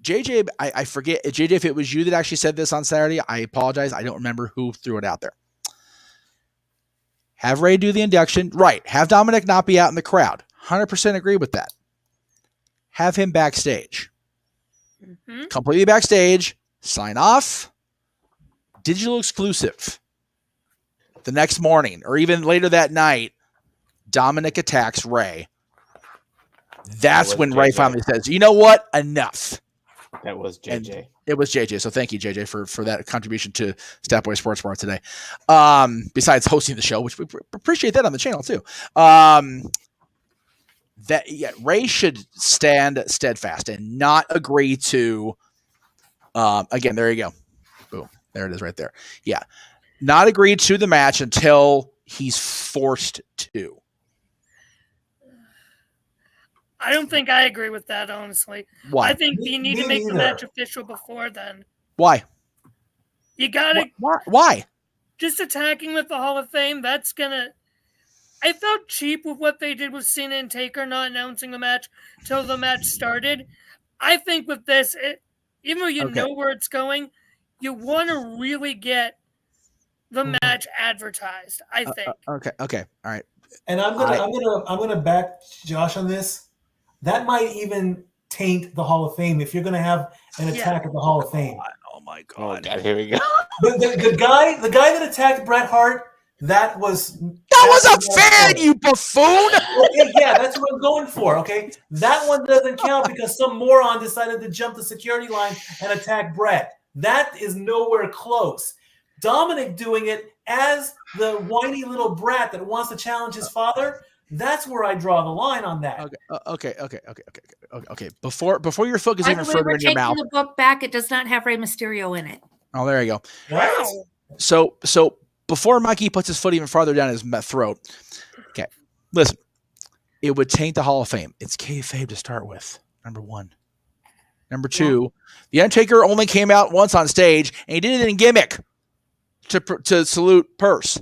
JJ, I forget, JJ, if it was you that actually said this on Saturday, I apologize. I don't remember who threw it out there. Have Ray do the induction. Right. Have Dominic not be out in the crowd. 100% agree with that. Have him backstage. Mm-hmm. Completely backstage. Sign off. Digital exclusive. The next morning, or even later that night, Dominic attacks Ray. That's when JJ. Ray finally says, you know what? Enough. That was JJ. And it was JJ. So thank you, JJ, for that contribution to Statboy Sports Bar today. Besides hosting the show, which we appreciate that on the channel too. Ray should stand steadfast and not agree to, again, there you go. Boom. There it is right there. Yeah. Not agree to the match until he's forced to. I don't think I agree with that, honestly. Why? I think you need to make the match official before then. Why? You gotta... Why? Just attacking with the Hall of Fame, that's gonna... I felt cheap with what they did with Cena and Taker not announcing the match till the match started. I think with this, even though you know where it's going, you want to really get the match advertised, I think. Okay. All right. And I'm gonna back Josh on this. That might even taint the Hall of Fame if you're gonna have an attack at the Hall of Fame. Oh my God. Here we go. The guy that attacked Bret Hart, that was a fan, you buffoon. Yeah, that's what I'm going for. Okay, that one doesn't count because some moron decided to jump the security line and attack Bret. That is nowhere close. Dominic doing it as the whiny little brat that wants to challenge his father. That's where I draw the line on that. Okay. Before your foot is even further in your mouth. The book back. It does not have Rey Mysterio in it. Oh, there you go. Wow. So before Mikey puts his foot even farther down his throat. Okay, listen. It would taint the Hall of Fame. It's kayfabe to start with. Number one. Number two, The Undertaker only came out once on stage, and he did it in gimmick to salute Purse.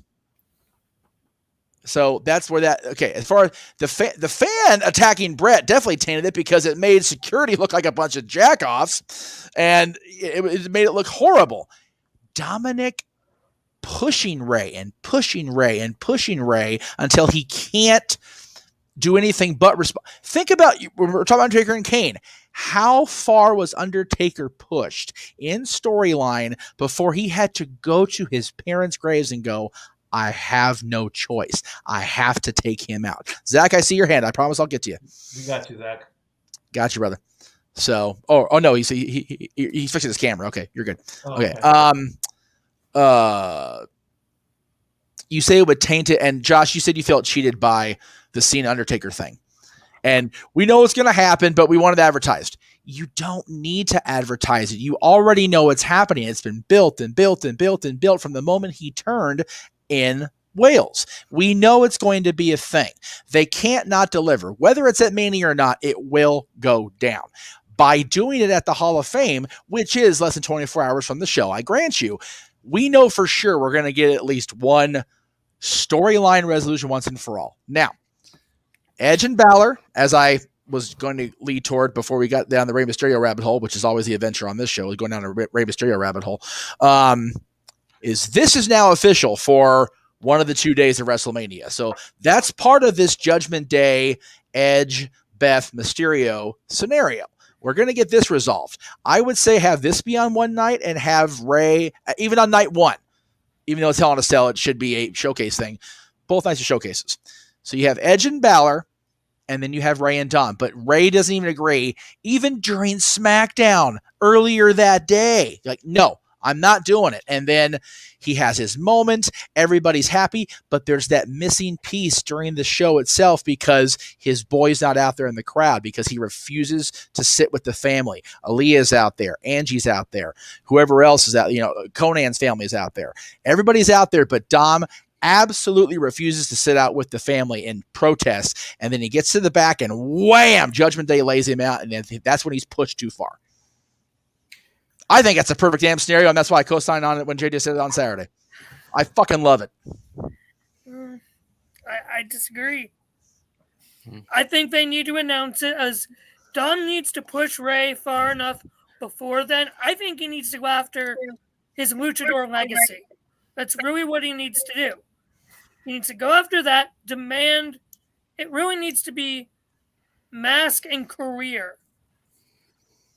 So that's where that, as far as the fan attacking Bret definitely tainted it because it made security look like a bunch of jackoffs, and it made it look horrible. Dominic pushing Ray until he can't do anything but respond. Think about, when we're talking about Undertaker and Kane, how far was Undertaker pushed in storyline before he had to go to his parents' graves and go, I have no choice. I have to take him out. Zach, I see your hand. I promise I'll get to you. We got you, Zach. Got you, brother. So, oh no, he's fixing his camera. Okay, you're good. Okay. You say it would taint it, and Josh, you said you felt cheated by the Cena Undertaker thing. And we know it's going to happen, but we wanted it advertised. You don't need to advertise it. You already know it's happening. It's been built and built and built and built from the moment he turned in Wales. We know it's going to be a thing. They can't not deliver. Whether it's at Mania or not, it will go down. By doing it at the Hall of Fame, which is less than 24 hours from the show, I grant you, we know for sure we're going to get at least one storyline resolution once and for all. Now, Edge and Balor, as I was going to lead toward before we got down the Rey Mysterio rabbit hole, which is always the adventure on this show, is going down the Rey Mysterio rabbit hole, this is now official for one of the 2 days of WrestleMania. So that's part of this Judgment Day, Edge, Beth, Mysterio scenario. We're going to get this resolved. I would say have this be on one night and have Ray, even on night one, even though it's Hell in a Cell, it should be a showcase thing. Both nights are showcases. So you have Edge and Balor, and then you have Ray and Dom. But Ray doesn't even agree, even during SmackDown earlier that day. Like, no, I'm not doing it. And then he has his moment. Everybody's happy, but there's that missing piece during the show itself because his boy's not out there in the crowd because he refuses to sit with the family. Aaliyah's out there. Angie's out there. Whoever else is out, Conan's family is out there. Everybody's out there, but Dom absolutely refuses to sit out with the family and protest. And then he gets to the back and wham, Judgment Day lays him out. And then that's when he's pushed too far. I think that's a perfect damn scenario, and that's why I co-signed on it when JJ said it on Saturday. I fucking love it. I disagree. I think they need to announce it as Dom needs to push Ray far enough before then. I think he needs to go after his luchador legacy. That's really what he needs to do. He needs to go after that, demand. It really needs to be mask and career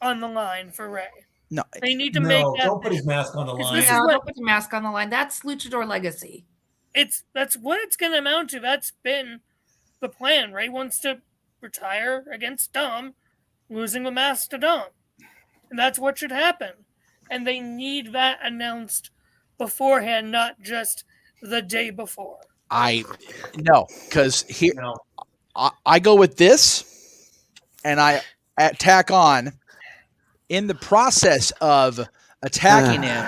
on the line for Ray. No, they need to make that. Don't put his mask on the line. No, don't put the mask on the line. That's luchador legacy. That's what it's going to amount to. That's been the plan. Ray wants to retire against Dom, losing the mask to Dom, and that's what should happen. And they need that announced beforehand, not just the day before. Because here I go with this, and I tack on. In the process of attacking him,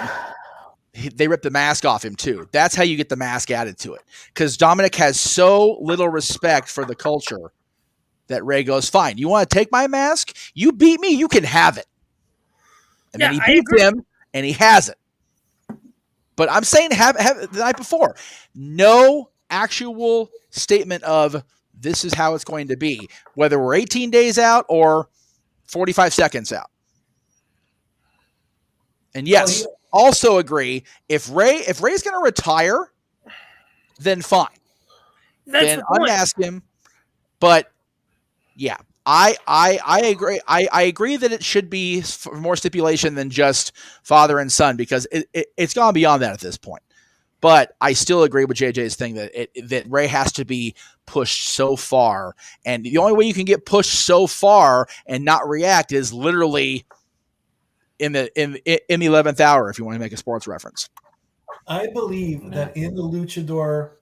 they rip the mask off him too. That's how you get the mask added to it. Because Dominic has so little respect for the culture that Ray goes, fine, you want to take my mask? You beat me, you can have it. And then he beats him, and he has it. But I'm saying have the night before. No actual statement of this is how it's going to be, whether we're 18 days out or 45 seconds out. And yes, also agree if Ray's going to retire, then fine. Then unmask him. But yeah, I agree. I agree that it should be more stipulation than just father and son because it's gone beyond that at this point. But I still agree with JJ's thing that Ray has to be pushed so far, and the only way you can get pushed so far and not react is literally in the 11th hour, if you want to make a sports reference. I believe that in the luchador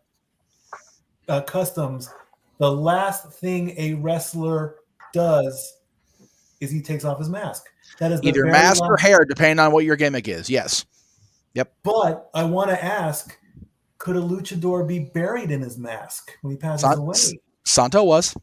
customs, the last thing a wrestler does is he takes off his mask. That is either mask or hair, depending on what your gimmick is. Yes. Yep. But I want to ask, could a luchador be buried in his mask when he passes away? Santo was.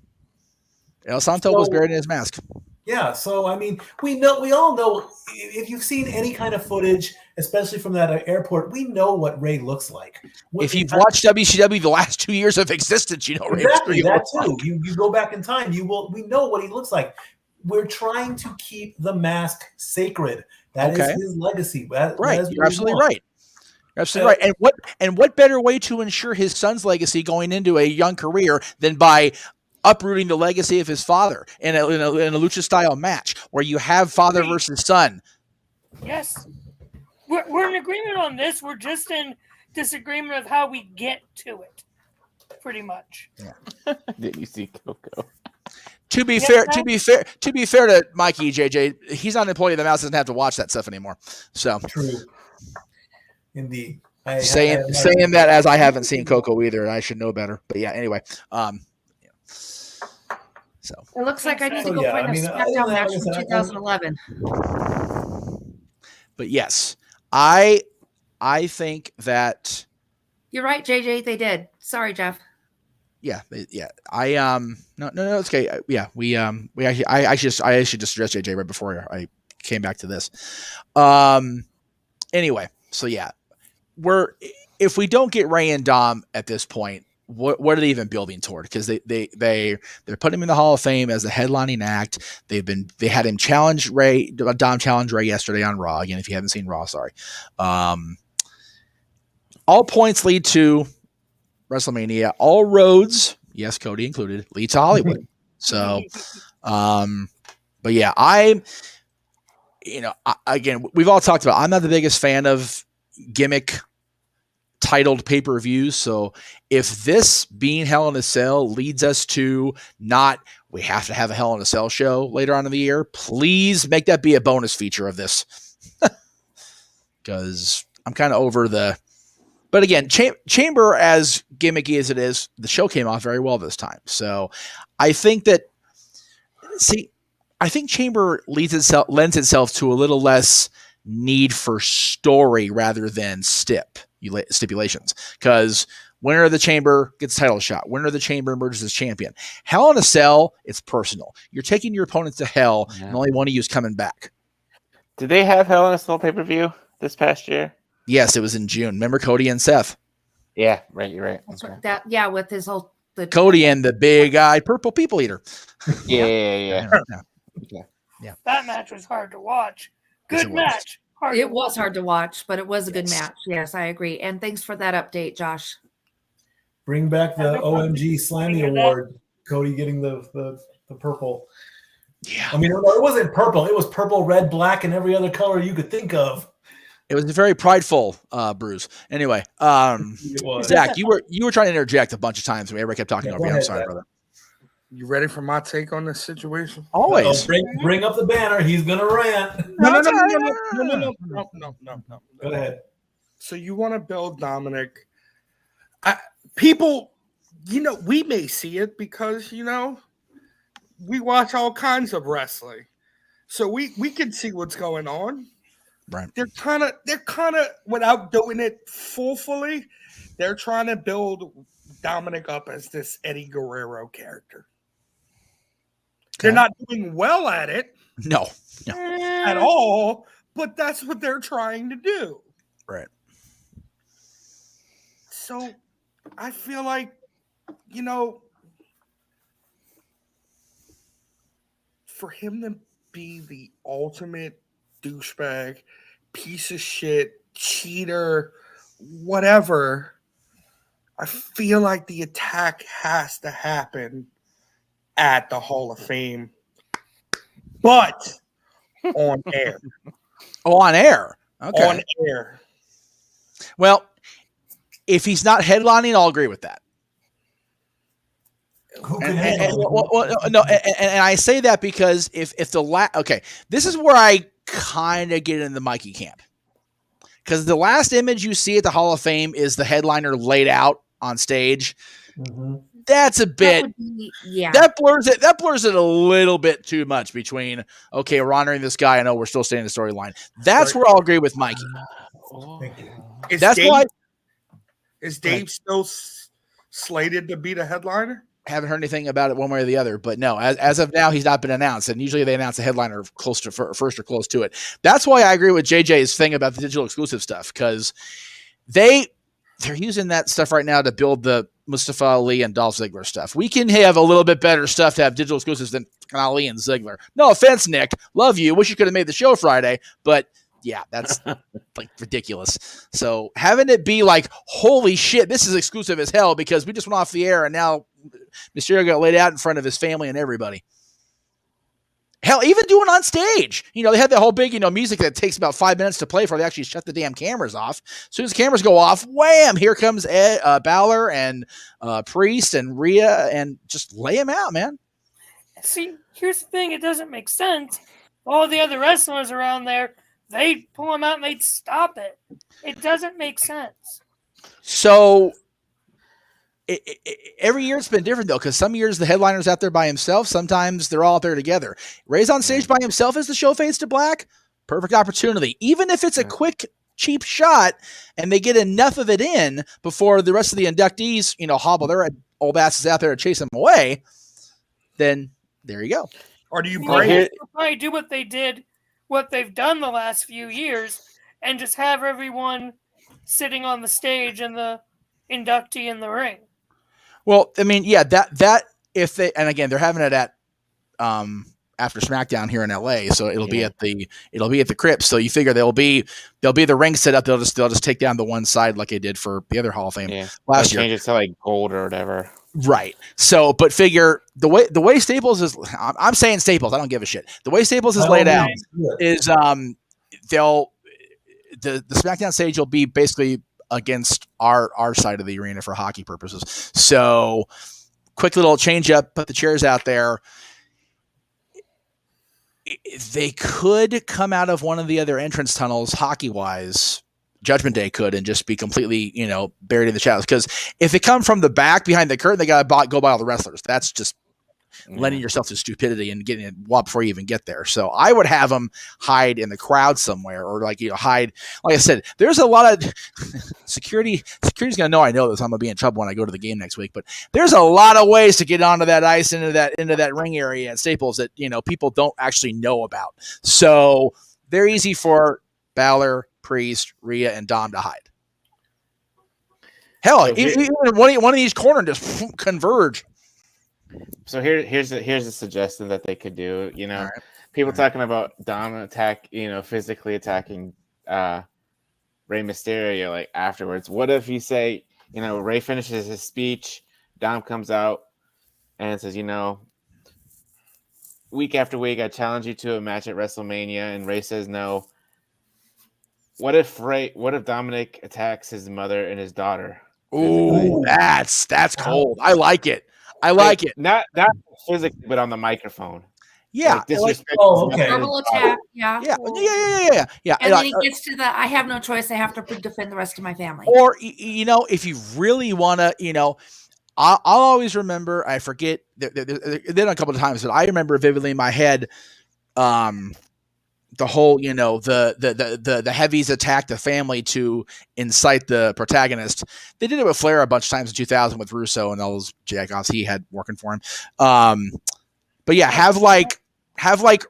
El Santo was buried in his mask. Yeah, so I mean, we all know if you've seen any kind of footage, especially from that airport, we know what Ray looks like. If you've watched WCW the last 2 years of existence, you know exactly Ray that too. Like. You go back in time, we know what he looks like. We're trying to keep the mask sacred. That is his legacy. Right, you're absolutely right. You're absolutely right. And what better way to ensure his son's legacy going into a young career than by uprooting the legacy of his father in a lucha style match where you have father versus son. Yes. We're in agreement on this. We're just in disagreement of how we get to it. Pretty much. Yeah. Did you see Coco? To be fair to Mikey JJ, he's not an employee of the Mouse, doesn't have to watch that stuff anymore. So true. Indeed. Saying that as I haven't seen Coco either, and I should know better. But yeah, anyway. So it looks like I need to go find a SmackDown match from 2011. But yes, I think that you're right, JJ. They did. Sorry, Jeff. Yeah. I no, it's okay. Yeah, I should just address JJ right before I came back to this. Anyway, so yeah, if we don't get Ray and Dom at this point, what are they even building toward? Because they're putting him in the Hall of Fame as the headlining act. They had him challenge Ray. Dom challenged Ray yesterday on Raw. Again, if you haven't seen Raw, sorry. All points lead to WrestleMania. All roads, yes, Cody included, lead to Hollywood. So, but yeah, again, we've all talked about. I'm not the biggest fan of gimmick titled pay-per-views. So if this being Hell in a Cell leads us to we have to have a Hell in a Cell show later on in the year, please make that be a bonus feature of this. because I'm kind of over the. But again, Chamber, as gimmicky as it is, the show came off very well this time. So I think that. I think Chamber lends itself to a little less need for story rather than stipulations. Because winner of the Chamber gets title shot. Winner of the Chamber emerges as champion. Hell in a Cell, it's personal. You're taking your opponent to hell, and only one of you is coming back. Did they have Hell in a Cell pay-per-view this past year? Yes, it was in June. Remember Cody and Seth? Yeah, right. You're right. That's Okay. what that, yeah, with his whole Cody and the big-eyed purple people eater. Yeah. That match was hard to watch. Yes, Good it was. match. It was hard to watch, but it was a good match. Yes, I agree. And thanks for that update, Josh. Bring back the OMG Slammy Award. Cody getting the purple. Yeah. I mean, it wasn't purple. It was purple, red, black, and every other color you could think of. It was a very prideful bruise. Anyway, Zach, you were trying to interject a bunch of times. Everybody kept talking over you. I'm sorry, brother. You ready for my take on this situation? Always. Bring up the banner. He's gonna rant. No. Go ahead. So you want to build Dominic? People, we may see it because we watch all kinds of wrestling, so we can see what's going on. Right. They're kind of without doing it fully, they're trying to build Dominic up as this Eddie Guerrero character. They're not doing well at it. No. At all, but that's what they're trying to do. Right. So I feel like, for him to be the ultimate douchebag, piece of shit, cheater, whatever, I feel like the attack has to happen at the Hall of Fame, but on air. Oh, on air. Okay. On air. Well, if he's not headlining, I'll agree with that. And I say that because if the this is where I kind of get in the Mikey camp, because the last image you see at the Hall of Fame is the headliner laid out on stage. Mm-hmm. That's a bit, that blurs it a little bit too much between, okay, we're honoring this guy. I know we're still staying in the storyline. That's where I'll agree with Mikey. Thank you. Is Dave still slated to be the headliner? Haven't heard anything about it one way or the other, but no, as of now, he's not been announced. And usually they announce a headliner close to first or close to it. That's why I agree with JJ's thing about the digital exclusive stuff, because they're using that stuff right now to build the Mustafa Ali and Dolph Ziggler stuff. We can have a little bit better stuff to have digital exclusives than Ali and Ziggler. No offense, Nick. Love you. Wish you could have made the show Friday, but yeah, that's like ridiculous. So having it be like, holy shit, this is exclusive as hell because we just went off the air and now Mysterio got laid out in front of his family and everybody. Hell, even doing on stage. They had that whole big, music that takes about 5 minutes to play before they actually shut the damn cameras off. As soon as the cameras go off, wham, here comes Balor and Priest and Rhea and just lay him out, man. See, here's the thing. It doesn't make sense. All the other wrestlers around there, they'd pull him out and they'd stop it. It doesn't make sense. So every year it's been different, though, because some years the headliner's out there by himself. Sometimes they're all out there together. Ray's on stage by himself as the show fades to black. Perfect opportunity. Even if it's a quick, cheap shot and they get enough of it in before the rest of the inductees, hobble their old asses out there to chase them away, then there you go. Or do you probably do what they've done the last few years and just have everyone sitting on the stage and the inductee in the ring? Well, I mean, yeah, that if they, and again, they're having it at after SmackDown here in LA, so it'll be at the Crypt. So you figure there'll be the ring set up. They'll just take down the one side like they did for the other Hall of Fame last year. Change it to like gold or whatever. Right. So, but figure the way Staples is, I'm saying Staples. I don't give a shit. The way Staples is laid out is the SmackDown stage will be basically against our side of the arena for hockey purposes. So quick little change up, put the chairs out there. they could come out of one of the other entrance tunnels hockey-wise. Judgment Day could and just be completely, buried in the shadows. Because if they come from the back behind the curtain, they got to go by all the wrestlers. That's just lending yourself to stupidity and getting it before you even get there. So I would have them hide in the crowd somewhere, or hide. Like I said, there's a lot of security. Security's gonna know I know this. I'm gonna be in trouble when I go to the game next week. But there's a lot of ways to get onto that ice, into that ring area at Staples that people don't actually know about. So they're easy for Balor, Priest, Rhea, and Dom to hide. Hell, even one of these corners just converge. So here's a suggestion that they could do. People talking about Dom physically attacking Rey Mysterio afterwards. What if you say, Rey finishes his speech, Dom comes out and says, week after week I challenge you to a match at WrestleMania, and Rey says no. What if Dominic attacks his mother and his daughter? Ooh, that's cold. I like it. Not physically, but on the microphone. Yeah. Okay. Verbal attack. Yeah. Yeah. And then he gets to I have no choice. I have to defend the rest of my family. Or, if you really want to, I'll always remember, I forget, then a couple of times, but I remember vividly in my head, the whole, the heavies attack the family to incite the protagonist. They did it with Flair a bunch of times in 2000 with Russo and all those jackoffs he had working for him. But yeah, have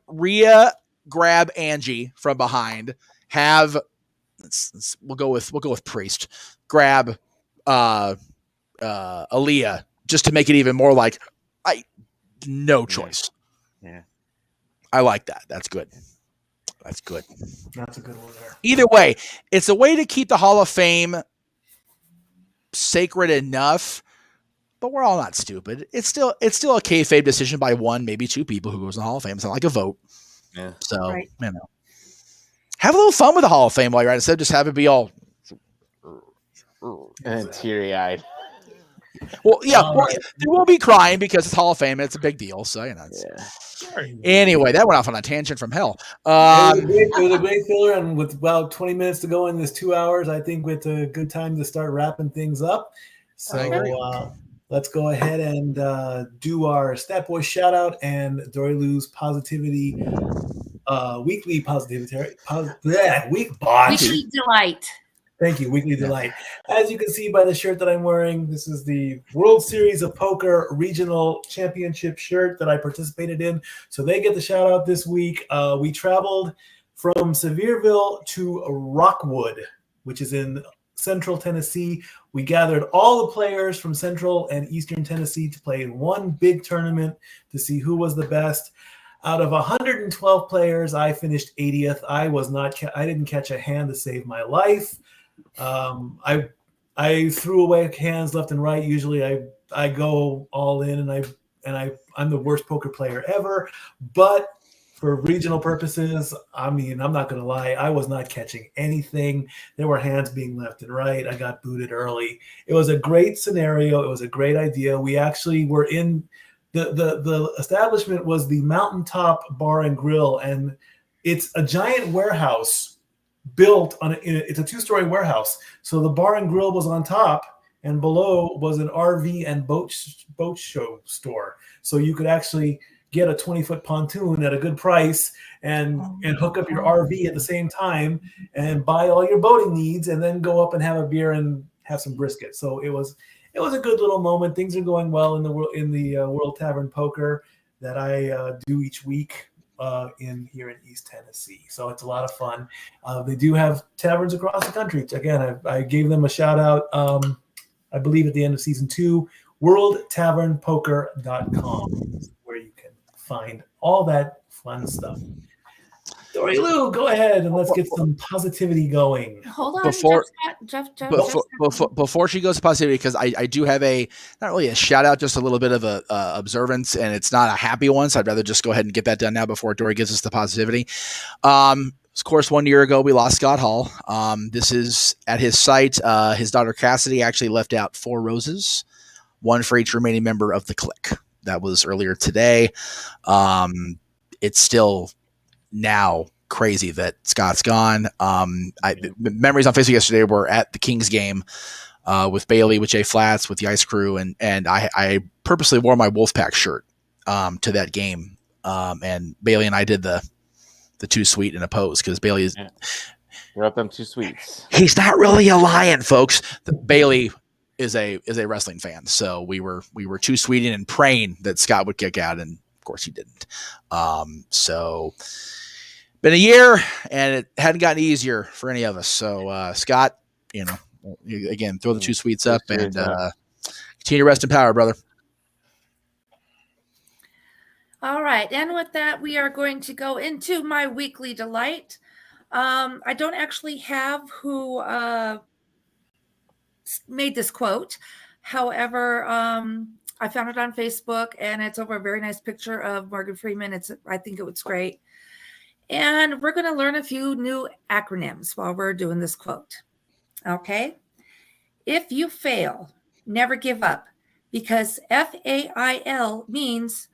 Rhea grab Angie from behind. We'll go with Priest. Grab Aaliyah just to make it even more no choice. Yeah. I like that. That's good. That's a good one there. Either way, it's a way to keep the Hall of Fame sacred enough, but we're all not stupid. It's still a kayfabe decision by one, maybe two people who goes in the Hall of Fame. It's not like a vote. Yeah. So, have a little fun with the Hall of Fame while you're at it, instead of just have it be all and teary-eyed. Well, there will be crying because it's Hall of Fame and it's a big deal. So, Anyway, that went off on a tangent from hell. It was a great filler, and with about 20 minutes to go in this 2 hours, I think it's a good time to start wrapping things up. So let's go ahead and do our Stat Boy shout out and Dori Lou's positivity, weekly positivity, Weekly delight. Thank you, Weekly Delight. As you can see by the shirt that I'm wearing, this is the World Series of Poker Regional Championship shirt that I participated in. So they get the shout out this week. We traveled from Sevierville to Rockwood, which is in Central Tennessee. We gathered all the players from Central and Eastern Tennessee to play in one big tournament to see who was the best. Out of 112 players, I finished 80th. I didn't catch a hand to save my life. I threw away hands left and right. Usually I go all in, and I'm the worst poker player ever. But for regional purposes, I'm not going to lie, I was not catching anything. There were hands being left and right. I got booted early. It was a great scenario. It was a great idea. We actually were in the establishment was the Mountaintop Bar and Grill, and it's a giant warehouse built it's a 2-story warehouse. So the bar and grill was on top, and below was an RV and boat show store. So you could actually get a 20-foot pontoon at a good price and hook up your RV at the same time and buy all your boating needs, and then go up and have a beer and have some brisket. So it was a good little moment. Things are going well in the World Tavern Poker that I do each week. Here in East Tennessee. So it's a lot of fun. They do have taverns across the country. Again, I gave them a shout out, I believe at the end of season 2, worldtavernpoker.com, where you can find all that fun stuff. Dori Lou, go ahead and let's get some positivity going. Hold on, Jeff. Before she goes to positivity, because I do have not really a shout out, just a little bit of a observance, and it's not a happy one, so I'd rather just go ahead and get that done now before Dori gives us the positivity. Of course, 1 year ago, we lost Scott Hall. This is at his site. His daughter Cassidy actually left out 4 roses, one for each remaining member of the clique. That was earlier today. It's still now crazy that Scott's gone. Memories on Facebook yesterday were at the Kings game with Bailey, with Jay Flats, with the Ice Crew, and I purposely wore my Wolfpack shirt to that game. And Bailey and I did the too sweet in a pose because Bailey is You're up them too sweets. he's not really a lion, folks. Bailey is a wrestling fan, so we were too sweeting and praying that Scott would kick out, and of course he didn't. So been a year, and it hadn't gotten easier for any of us. So Scott, again, throw the two sweets up and continue to rest in power, brother. All right. And with that, we are going to go into my weekly delight. I don't actually have who made this quote. However, I found it on Facebook, and it's over a very nice picture of Morgan Freeman. I think it was great. And we're going to learn a few new acronyms while we're doing this quote. Okay. If you fail, never give up, because FAIL means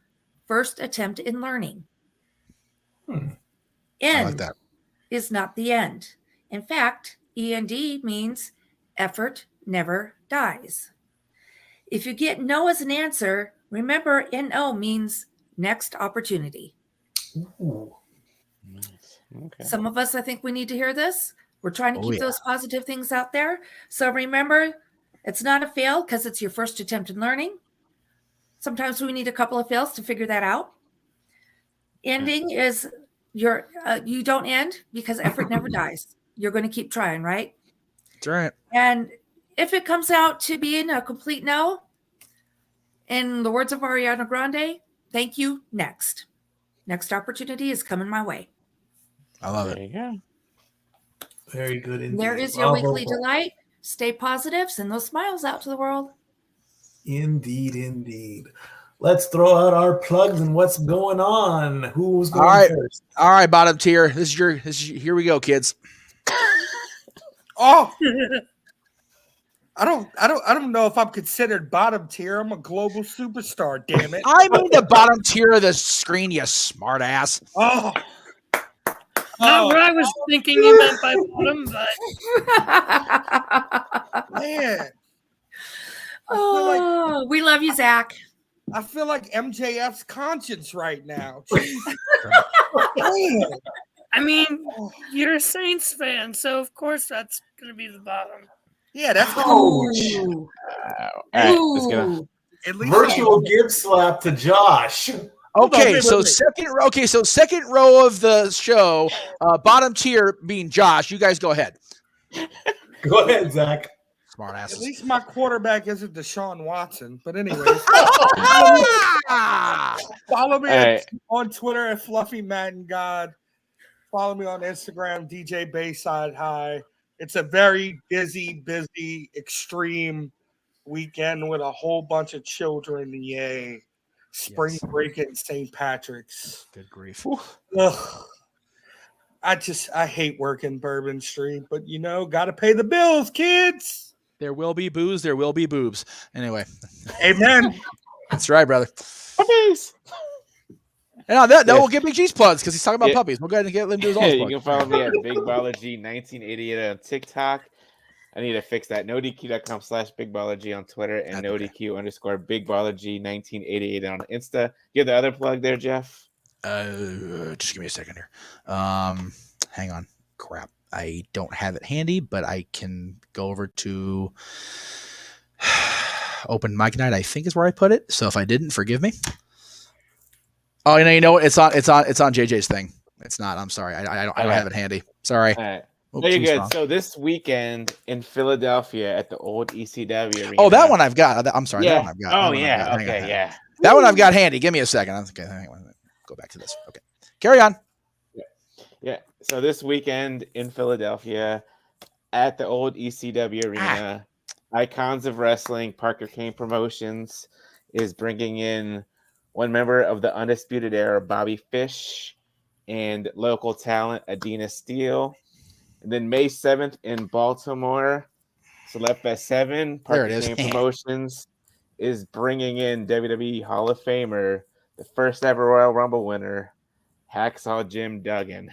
first attempt in learning. End I like that. is not the end. In fact, END means effort never dies. If you get no as an answer, remember NO means next opportunity. Ooh. Okay. Some of us, I think we need to hear this. We're trying to keep those positive things out there. So remember, it's not a fail because it's your first attempt in learning. Sometimes we need a couple of fails to figure that out. Ending is you don't end because effort never dies. You're going to keep trying, right? That's right. And if it comes out to being a complete no, in the words of Ariana Grande, thank you, next. Next opportunity is coming my way. I love There it. you go. Very good indeed. There is your Bravo. weekly delight. Stay positive. Send those smiles out to the world. Indeed, indeed. Let's throw out our plugs and what's going on. Who's going All right. first? All right, bottom tier. This is your here we go, kids. Oh, I don't know if I'm considered bottom tier. I'm a global superstar. Damn it! I mean the bottom tier of the screen, you smart ass. Oh, Not what I was thinking you meant by bottom, but man. Oh, we love you, Zach. I feel like MJF's conscience right now. Jeez. Man. I mean, you're a Saints fan, so of course that's going to be the bottom. Yeah, that's Ouch. All right, let's get on. at least Virtual give slap to Josh. Okay, wait, so wait. second row of the show, bottom tier being Josh. You guys go ahead. Go ahead, Zach. Smart At asses. least my quarterback isn't Deshaun Watson. But anyways, follow me All right. on Twitter at Fluffy Madden God. Follow me on Instagram, DJ Bayside High. It's a very busy, extreme weekend with a whole bunch of children. Yay. Spring Yes. break at St. Patrick's. Good grief. Ugh. I hate working Bourbon Street, but gotta pay the bills, kids. There will be booze. There will be boobs. Anyway, Amen. that's right, brother. Puppies. And on that, Yeah. we'll get Big G's plugs because he's talking about Yeah. puppies. We'll go ahead and get him to his Yeah, own you plugs. can follow me at Big Baller G 1988 on TikTok. I need to fix that. NoDQ.com/BigBallerG on Twitter and NoDQ_Big Baller G 1988 on Insta. You have the other plug there, Jeff? Just give me a second here. Hang on. Crap. I don't have it handy, but I can go over to Open Mic Night, I think is where I put it. So if I didn't, forgive me. Oh, you know what? It's on JJ's thing. It's not. I'm sorry. I don't have it handy. Sorry. All right. Oops, No, you're too good. strong. So this weekend in Philadelphia at the old ECW arena. Oh, that one I've got. I'm sorry. Yeah. That one I've got. Oh, That one I've yeah. got. Hang on, Okay, hang on. yeah. That one I've got handy. Give me a second. Okay, hang on. Go back to this. Okay. Carry on. Yeah. So this weekend in Philadelphia at the old ECW arena, Icons of Wrestling, Parker Kane Promotions is bringing in one member of the Undisputed Era, Bobby Fish, and local talent, Adina Steele. And then May 7th in Baltimore, Select Fest 7, There Parker it is. Kane Promotions is bringing in WWE Hall of Famer, the first ever Royal Rumble winner, Hacksaw Jim Duggan.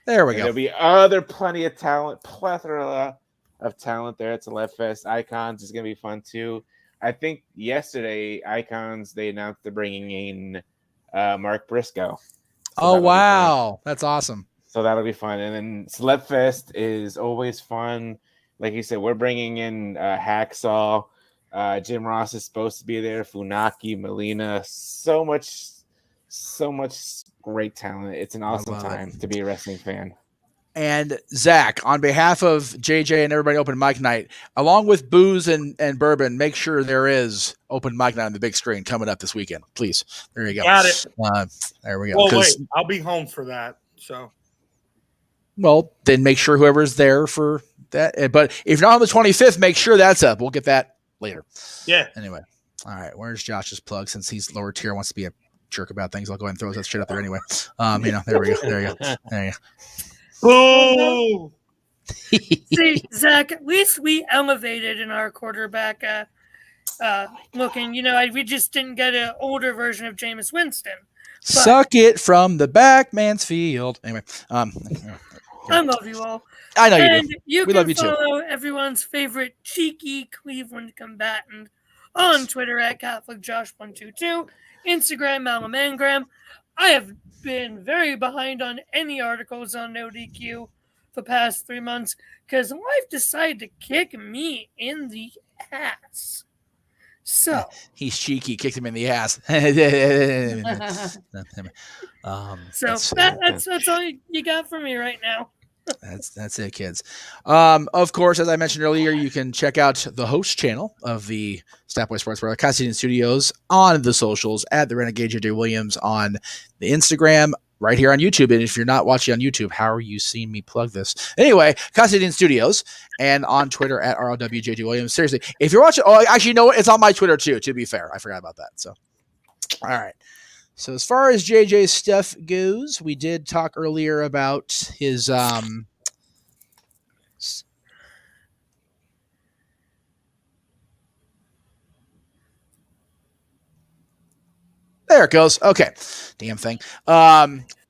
There we And go. there'll be other plenty of talent, plethora of talent there at Celeb Fest. Icons is going to be fun too. I think yesterday, Icons, they announced they're bringing in Mark Briscoe. Oh, wow. That's awesome. So that'll be fun. And then Celeb Fest is always fun. Like you said, we're bringing in Hacksaw. Jim Ross is supposed to be there. Funaki, Melina. So much great talent. It's an awesome time to be a wrestling fan. And Zach, on behalf of JJ and everybody open mic night, along with booze and bourbon, make sure there is open mic night on the big screen coming up this weekend. Please. There you go. Got it. There we go. Well, wait, I'll be home for that. So, well, then make sure whoever's there for that. But if not on the 25th, make sure that's up. We'll get that later. Yeah. Anyway. All right. Where's Josh's plug? Since he's lower tier, wants to be a jerk about things, I'll go ahead and throw that shit up there anyway. There we go. There you go. Boo! See, Zach, at least we elevated in our quarterback looking. We just didn't get an older version of Jameis Winston. Suck it from the back, Mansfield. Anyway, I love you all. I know you And do. you We can love you too. follow everyone's favorite cheeky Cleveland combatant on Twitter at CatholicJosh122, Instagram, Malamangram. I have been very behind on any articles on No DQ the past 3 months because life decided to kick me in the ass. So He's cheeky, kicked him in the ass. that's all you got for me right now. That's it, kids. Of course, as I mentioned earlier, you can check out the host channel of the Statboy Sports Bar, Casa D-18 Studios, on the socials at the Renegade JJ Williams on the Instagram, right here on YouTube. And if you're not watching on YouTube, how are you seeing me plug this? Anyway, Casa D-18 Studios, and on Twitter at RLWJJ Williams. Seriously, if you're watching, actually, you know what? It's on my Twitter too. To be fair, I forgot about that. So, all right. So as far as JJ's stuff goes, we did talk earlier about his there it goes. Okay. Damn thing.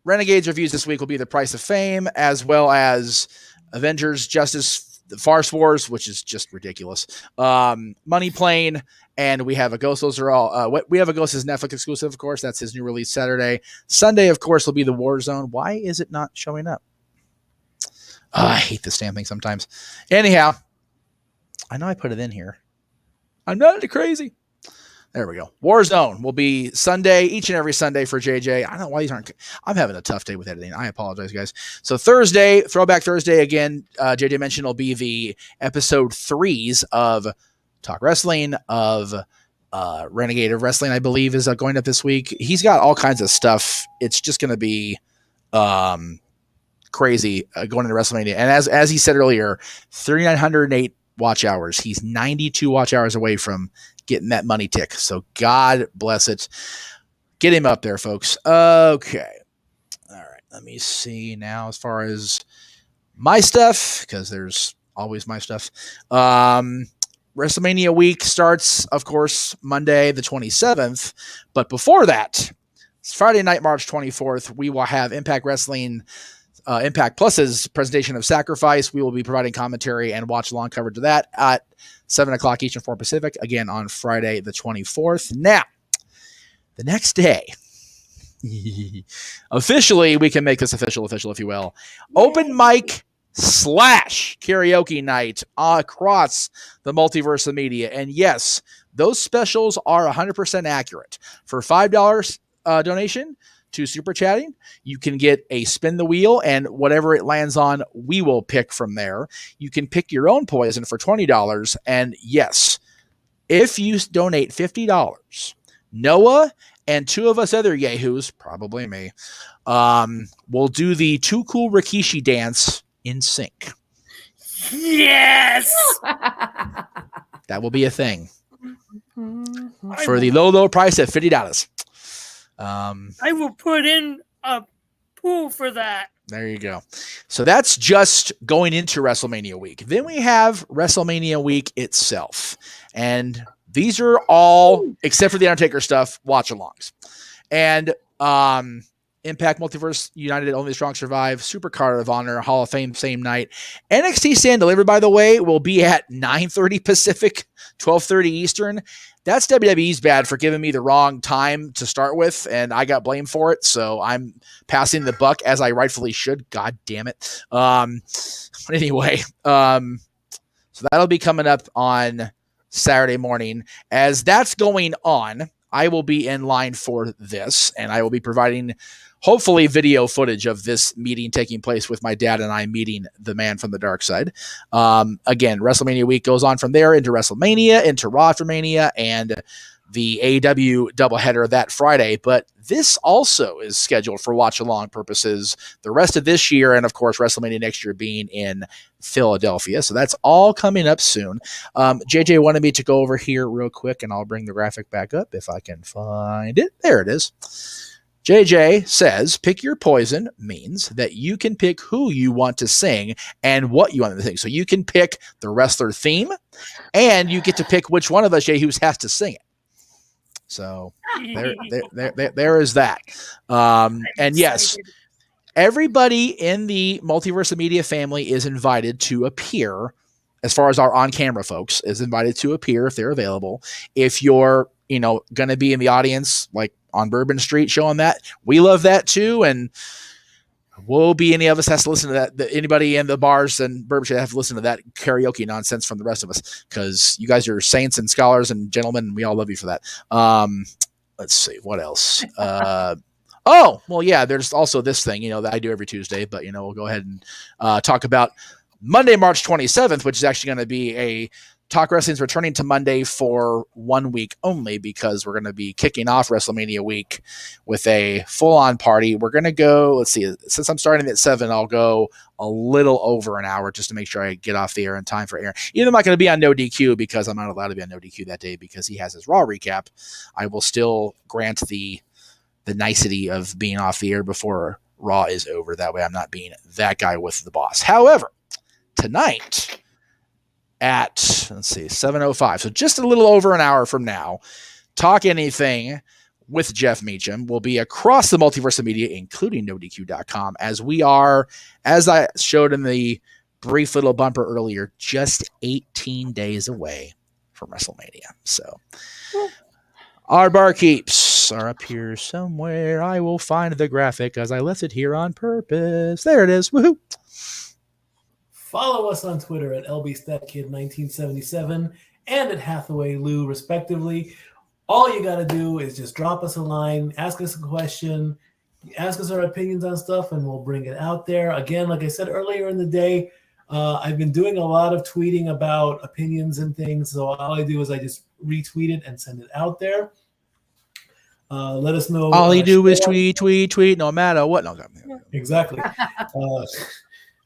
Renegades reviews this week will be The Price of Fame, as well as Avengers Justice Farce Wars, which is just ridiculous. Money Plane. And we have a Ghost. Those are all. We have a Ghost is Netflix exclusive, of course. That's his new release Saturday. Sunday, of course, will be the Warzone. Why is it not showing up? Oh, I hate this damn thing sometimes. Anyhow, I know I put it in here. I'm not crazy. There we go. Warzone will be Sunday, each and every Sunday for JJ. I don't know why these aren't. I'm having a tough day with editing. I apologize, guys. So Thursday, Throwback Thursday again. JJ mentioned will be the episode 3s of Talk Wrestling, of Renegade of Wrestling, I believe, is going up this week. He's got all kinds of stuff. It's just going to be crazy going into WrestleMania. And as he said earlier, 3,908 watch hours. He's 92 watch hours away from getting that money tick. So God bless it. Get him up there, folks. Okay. All right. Let me see now as far as my stuff, because there's always my stuff. WrestleMania week starts, of course, Monday the 27th. But before that, it's Friday night, March 24th, we will have Impact Wrestling, Impact Plus's presentation of Sacrifice. We will be providing commentary and watch-along coverage of that at 7 o'clock Eastern, 4 Pacific, again on Friday the 24th. Now, the next day, officially, we can make this official, if you will, open mic / karaoke night across the multiverse of media. And yes, those specials are 100% accurate. For $5 donation to Super Chatting, you can get a spin the wheel, and whatever it lands on, we will pick from there. You can pick your own poison for $20. And yes, if you donate $50, Noah and 2 of us other yahoos, probably me, will do the Too Cool Rikishi dance in sync. Yes! That will be a thing for the low price of $50. I will put in a pool for that. There you go. So that's just going into WrestleMania week. Then we have WrestleMania week itself. And these are all, except for the Undertaker stuff, watch-alongs. And Impact Multiverse United, Only the Strong Survive, Supercard of Honor, Hall of Fame same night. NXT Stand Delivered, by the way, will be at 9:30 Pacific, 12:30 Eastern. That's WWE's bad for giving me the wrong time to start with, and I got blamed for it, so I'm passing the buck as I rightfully should. God damn it. But anyway, so that'll be coming up on Saturday morning. As that's going on, I will be in line for this, and I will be providing hopefully video footage of this meeting taking place with my dad and I meeting the man from the dark side. Again, WrestleMania week goes on from there into WrestleMania, into Raw after Mania, and the AEW doubleheader that Friday. But this also is scheduled for watch-along purposes the rest of this year, and of course WrestleMania next year being in Philadelphia. So that's all coming up soon. JJ wanted me to go over here real quick, and I'll bring the graphic back up if I can find it. There it is. JJ says, pick your poison means that you can pick who you want to sing and what you want to sing. So you can pick the wrestler theme, and you get to pick which one of us, Jay Hughes, has to sing it. So there is that. And yes, everybody in the Multiverse of Media family is invited to appear, as far as our on-camera folks, is invited to appear if they're available. If you're, going to be in the audience, like on Bourbon Street showing that, we love that too. And woe be any of us has to listen to that. Anybody in the bars and Bourbon Street have to listen to that karaoke nonsense from the rest of us, because you guys are saints and scholars and gentlemen, and we all love you for that. Let's see what else. Oh, well, yeah, there's also this thing, that I do every Tuesday, but we'll go ahead and talk about Monday, March 27th, which is actually going to be a Talk Wrestling's returning to Monday for 1 week only, because we're going to be kicking off WrestleMania week with a full-on party. We're going to go, let's see, since I'm starting at 7, I'll go a little over an hour just to make sure I get off the air in time for Aaron. Even though I'm not going to be on No DQ, because I'm not allowed to be on No DQ that day because he has his Raw recap, I will still grant the nicety of being off the air before Raw is over. That way I'm not being that guy with the boss. However, tonight at, 7:05, so just a little over an hour from now, Talk Anything with Jeff Meacham will be across the Multiverse of Media, including NoDQ.com, as we are, as I showed in the brief little bumper earlier, just 18 days away from WrestleMania. So our barkeeps are up here somewhere. I will find the graphic as I left it here on purpose. There it is. Woohoo! Follow us on Twitter at LBStatKid1977 and at Hathaway Lou, respectively. All you got to do is just drop us a line, ask us a question, ask us our opinions on stuff, and we'll bring it out there. Again, like I said earlier in the day, I've been doing a lot of tweeting about opinions and things, so all I do is I just retweet it and send it out there. Let us know. All you do is tweet, no matter what. No, exactly.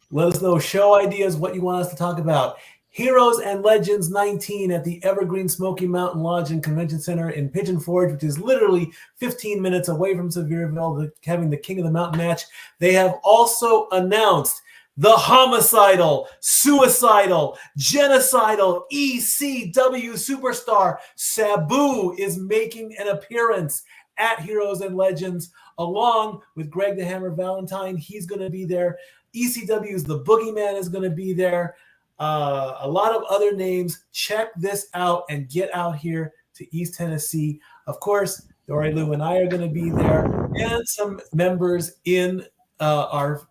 Let us know show ideas, what you want us to talk about. Heroes and Legends 19 at the Evergreen Smoky Mountain Lodge and Convention Center in Pigeon Forge, which is literally 15 minutes away from Sevierville, having the King of the Mountain match. They have also announced the homicidal, suicidal, genocidal ECW superstar Sabu is making an appearance at Heroes and Legends, along with Greg the Hammer Valentine. He's going to be there. ECW's The Boogeyman is going to be there. A lot of other names. Check this out and get out here to East Tennessee. Of course, Dori Lou and I are going to be there, and some members in our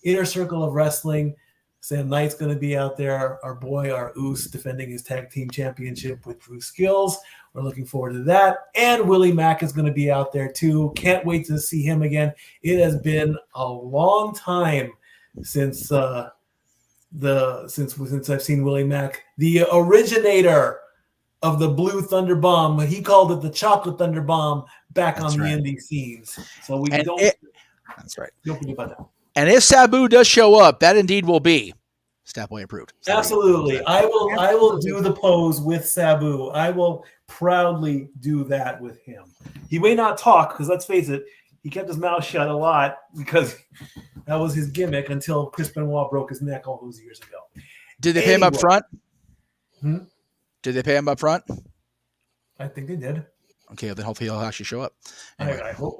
inner circle of wrestling. Sam Knight's going to be out there. Our boy, our Oos, defending his tag team championship with True Skills. We're looking forward to that. And Willie Mack is going to be out there too. Can't wait to see him again. It has been a long time since I've seen Willie Mack, the originator of the Blue Thunder Bomb. He called it the Chocolate Thunder Bomb back on the indie scenes. So that's right. Don't forget about that. And if Sabu does show up, that indeed will be Statboy approved. Absolutely. I will do the pose with Sabu. I will proudly do that with him. He may not talk, because let's face it, he kept his mouth shut a lot because that was his gimmick until Chris Benoit broke his neck all those years ago. Did they pay him up front? Did they pay him up front? I think they did. Okay, then hopefully he'll actually show up. Anyway. I hope.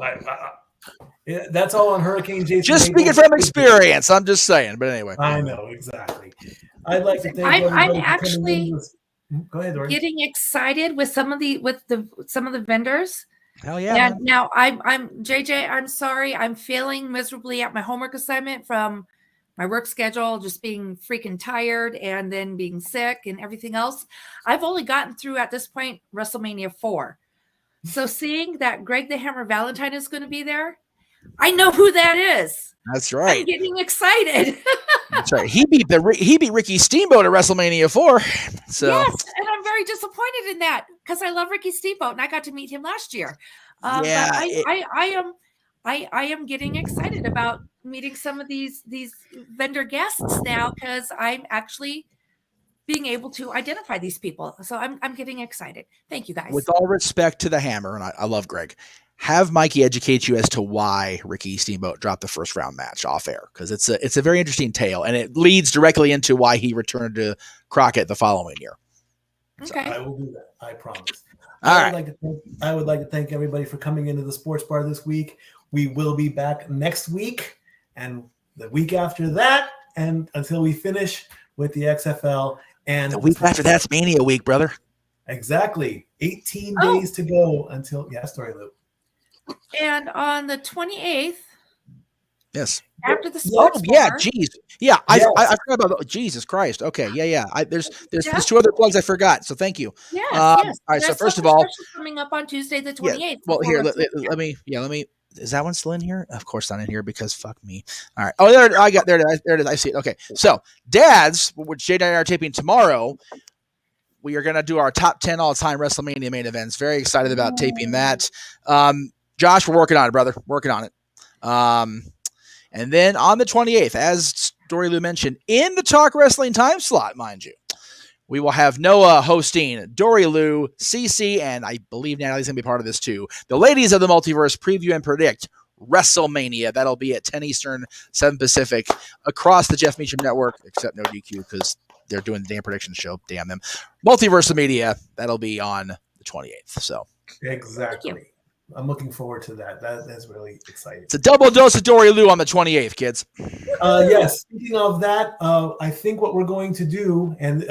Yeah, that's all on Hurricane Jason. Just Mabel. speaking from experience, I'm just saying. But anyway, I know exactly. I'd like to thank I'm everybody for coming actually in this- Go ahead, Dori. getting excited with some of the vendors. hell yeah. And now I'm JJ. I'm sorry. I'm failing miserably at my homework assignment from my work schedule, just being freaking tired and then being sick and everything else. I've only gotten through at this point WrestleMania 4. So seeing that Greg the Hammer Valentine is going to be there, I know who that is. That's I'm right. getting excited. That's right. He beat Ricky Steamboat at WrestleMania 4. So Yes, and I'm very disappointed in that because I love Ricky Steamboat and I got to meet him last year. Yeah, but I am getting excited about meeting some of these vendor guests now because I'm actually being able to identify these people. So I'm getting excited. Thank you guys. with all respect to the Hammer, and I love Greg, have Mikey educate you as to why Ricky Steamboat dropped the first round match off air, because it's a very interesting tale, and it leads directly into why he returned to Crockett the following year. Okay. I will do that. I promise. All I right. would like to thank everybody for coming into the sports bar this week. We will be back next week and the week after that, and until we finish with the XFL. And The week after that's Mania week, brother. exactly 18 Oh. days to go until Dori Lou. And on the 28th, Yes. after the Oh sports yeah, bar, geez. Yeah, I Yes. forgot about Jesus Christ. Okay, yeah. There's Yeah. 2 other plugs I forgot, so thank you. yes, yes. all right, so first of all- coming up on Tuesday the Yeah. 28th. Well, before here, let WrestleMania. me. Is that one still in here? Of course not in here because fuck me. All right. Oh, there it is. I see it. Okay. So, Dads, which Jay and I are taping tomorrow, we are going to do our top 10 all-time WrestleMania main events. Very excited about taping that. Josh, we're working on it, brother. Working on it. And then on the 28th, as Dori Lou mentioned, in the Talk Wrestling time slot, mind you, we will have Noah hosting Dori Lou, CC, and I believe Natalie's going to be part of this too. The Ladies of the Multiverse preview and predict WrestleMania. That'll be at 10 Eastern, 7 Pacific, across the Jeff Meacham Network, except no DQ because they're doing the damn prediction show. Damn them. Multiverse of Media, that'll be on the 28th. So Exactly. I'm looking forward to that. That's really exciting. it's a double dose of Dori Lou on the 28th, kids. Yes. Speaking of that, I think what we're going to do, and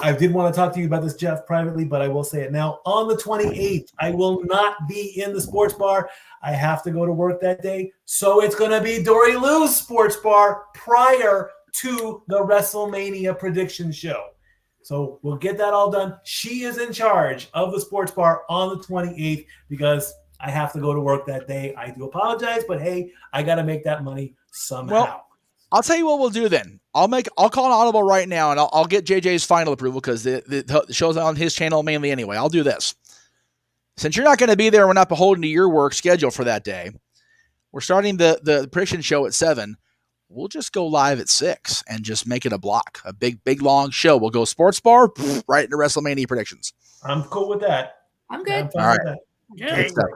I did want to talk to you about this, Jeff, privately, but I will say it now. On the 28th, I will not be in the sports bar. I have to go to work that day. So it's going to be Dori Lou's sports bar prior to the WrestleMania prediction show. So we'll get that all done. She is in charge of the sports bar on the 28th because I have to go to work that day. I do apologize, but hey, I got to make that money somehow. Well, I'll tell you what we'll do then. I'll call an audible right now, and I'll get JJ's final approval because the show's on his channel mainly anyway. I'll do this. Since you're not going to be there, we're not beholden to your work schedule for that day. We're starting the prediction show at 7. We'll just go live at 6 and just make it a block, a big long show. We'll go sports bar right into WrestleMania predictions. I'm cool with that. I'm Yeah, I'm good. fine All with right. that. Yeah. That's great.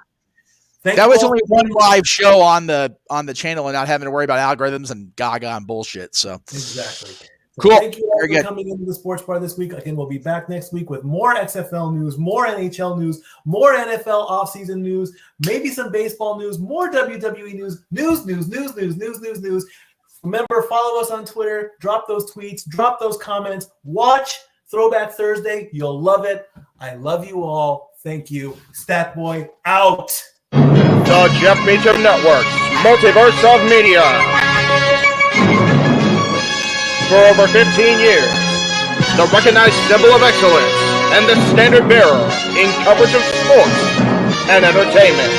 Thank That you was all only for one coming. live show on the channel and not having to worry about algorithms and gaga and bullshit. So Exactly. So Cool. Thank you all Very for good. coming into the sports bar this week. Again, we'll be back next week with more XFL news, more NHL news, more NFL offseason news, maybe some baseball news, more WWE news. Remember, follow us on Twitter, drop those tweets, drop those comments, watch Throwback Thursday. You'll love it. I love you all. Thank you. Stat Boy out. The Jeff Meacham Network, Multiverse of Media. For over 15 years, the recognized symbol of excellence and the standard bearer in coverage of sports and entertainment.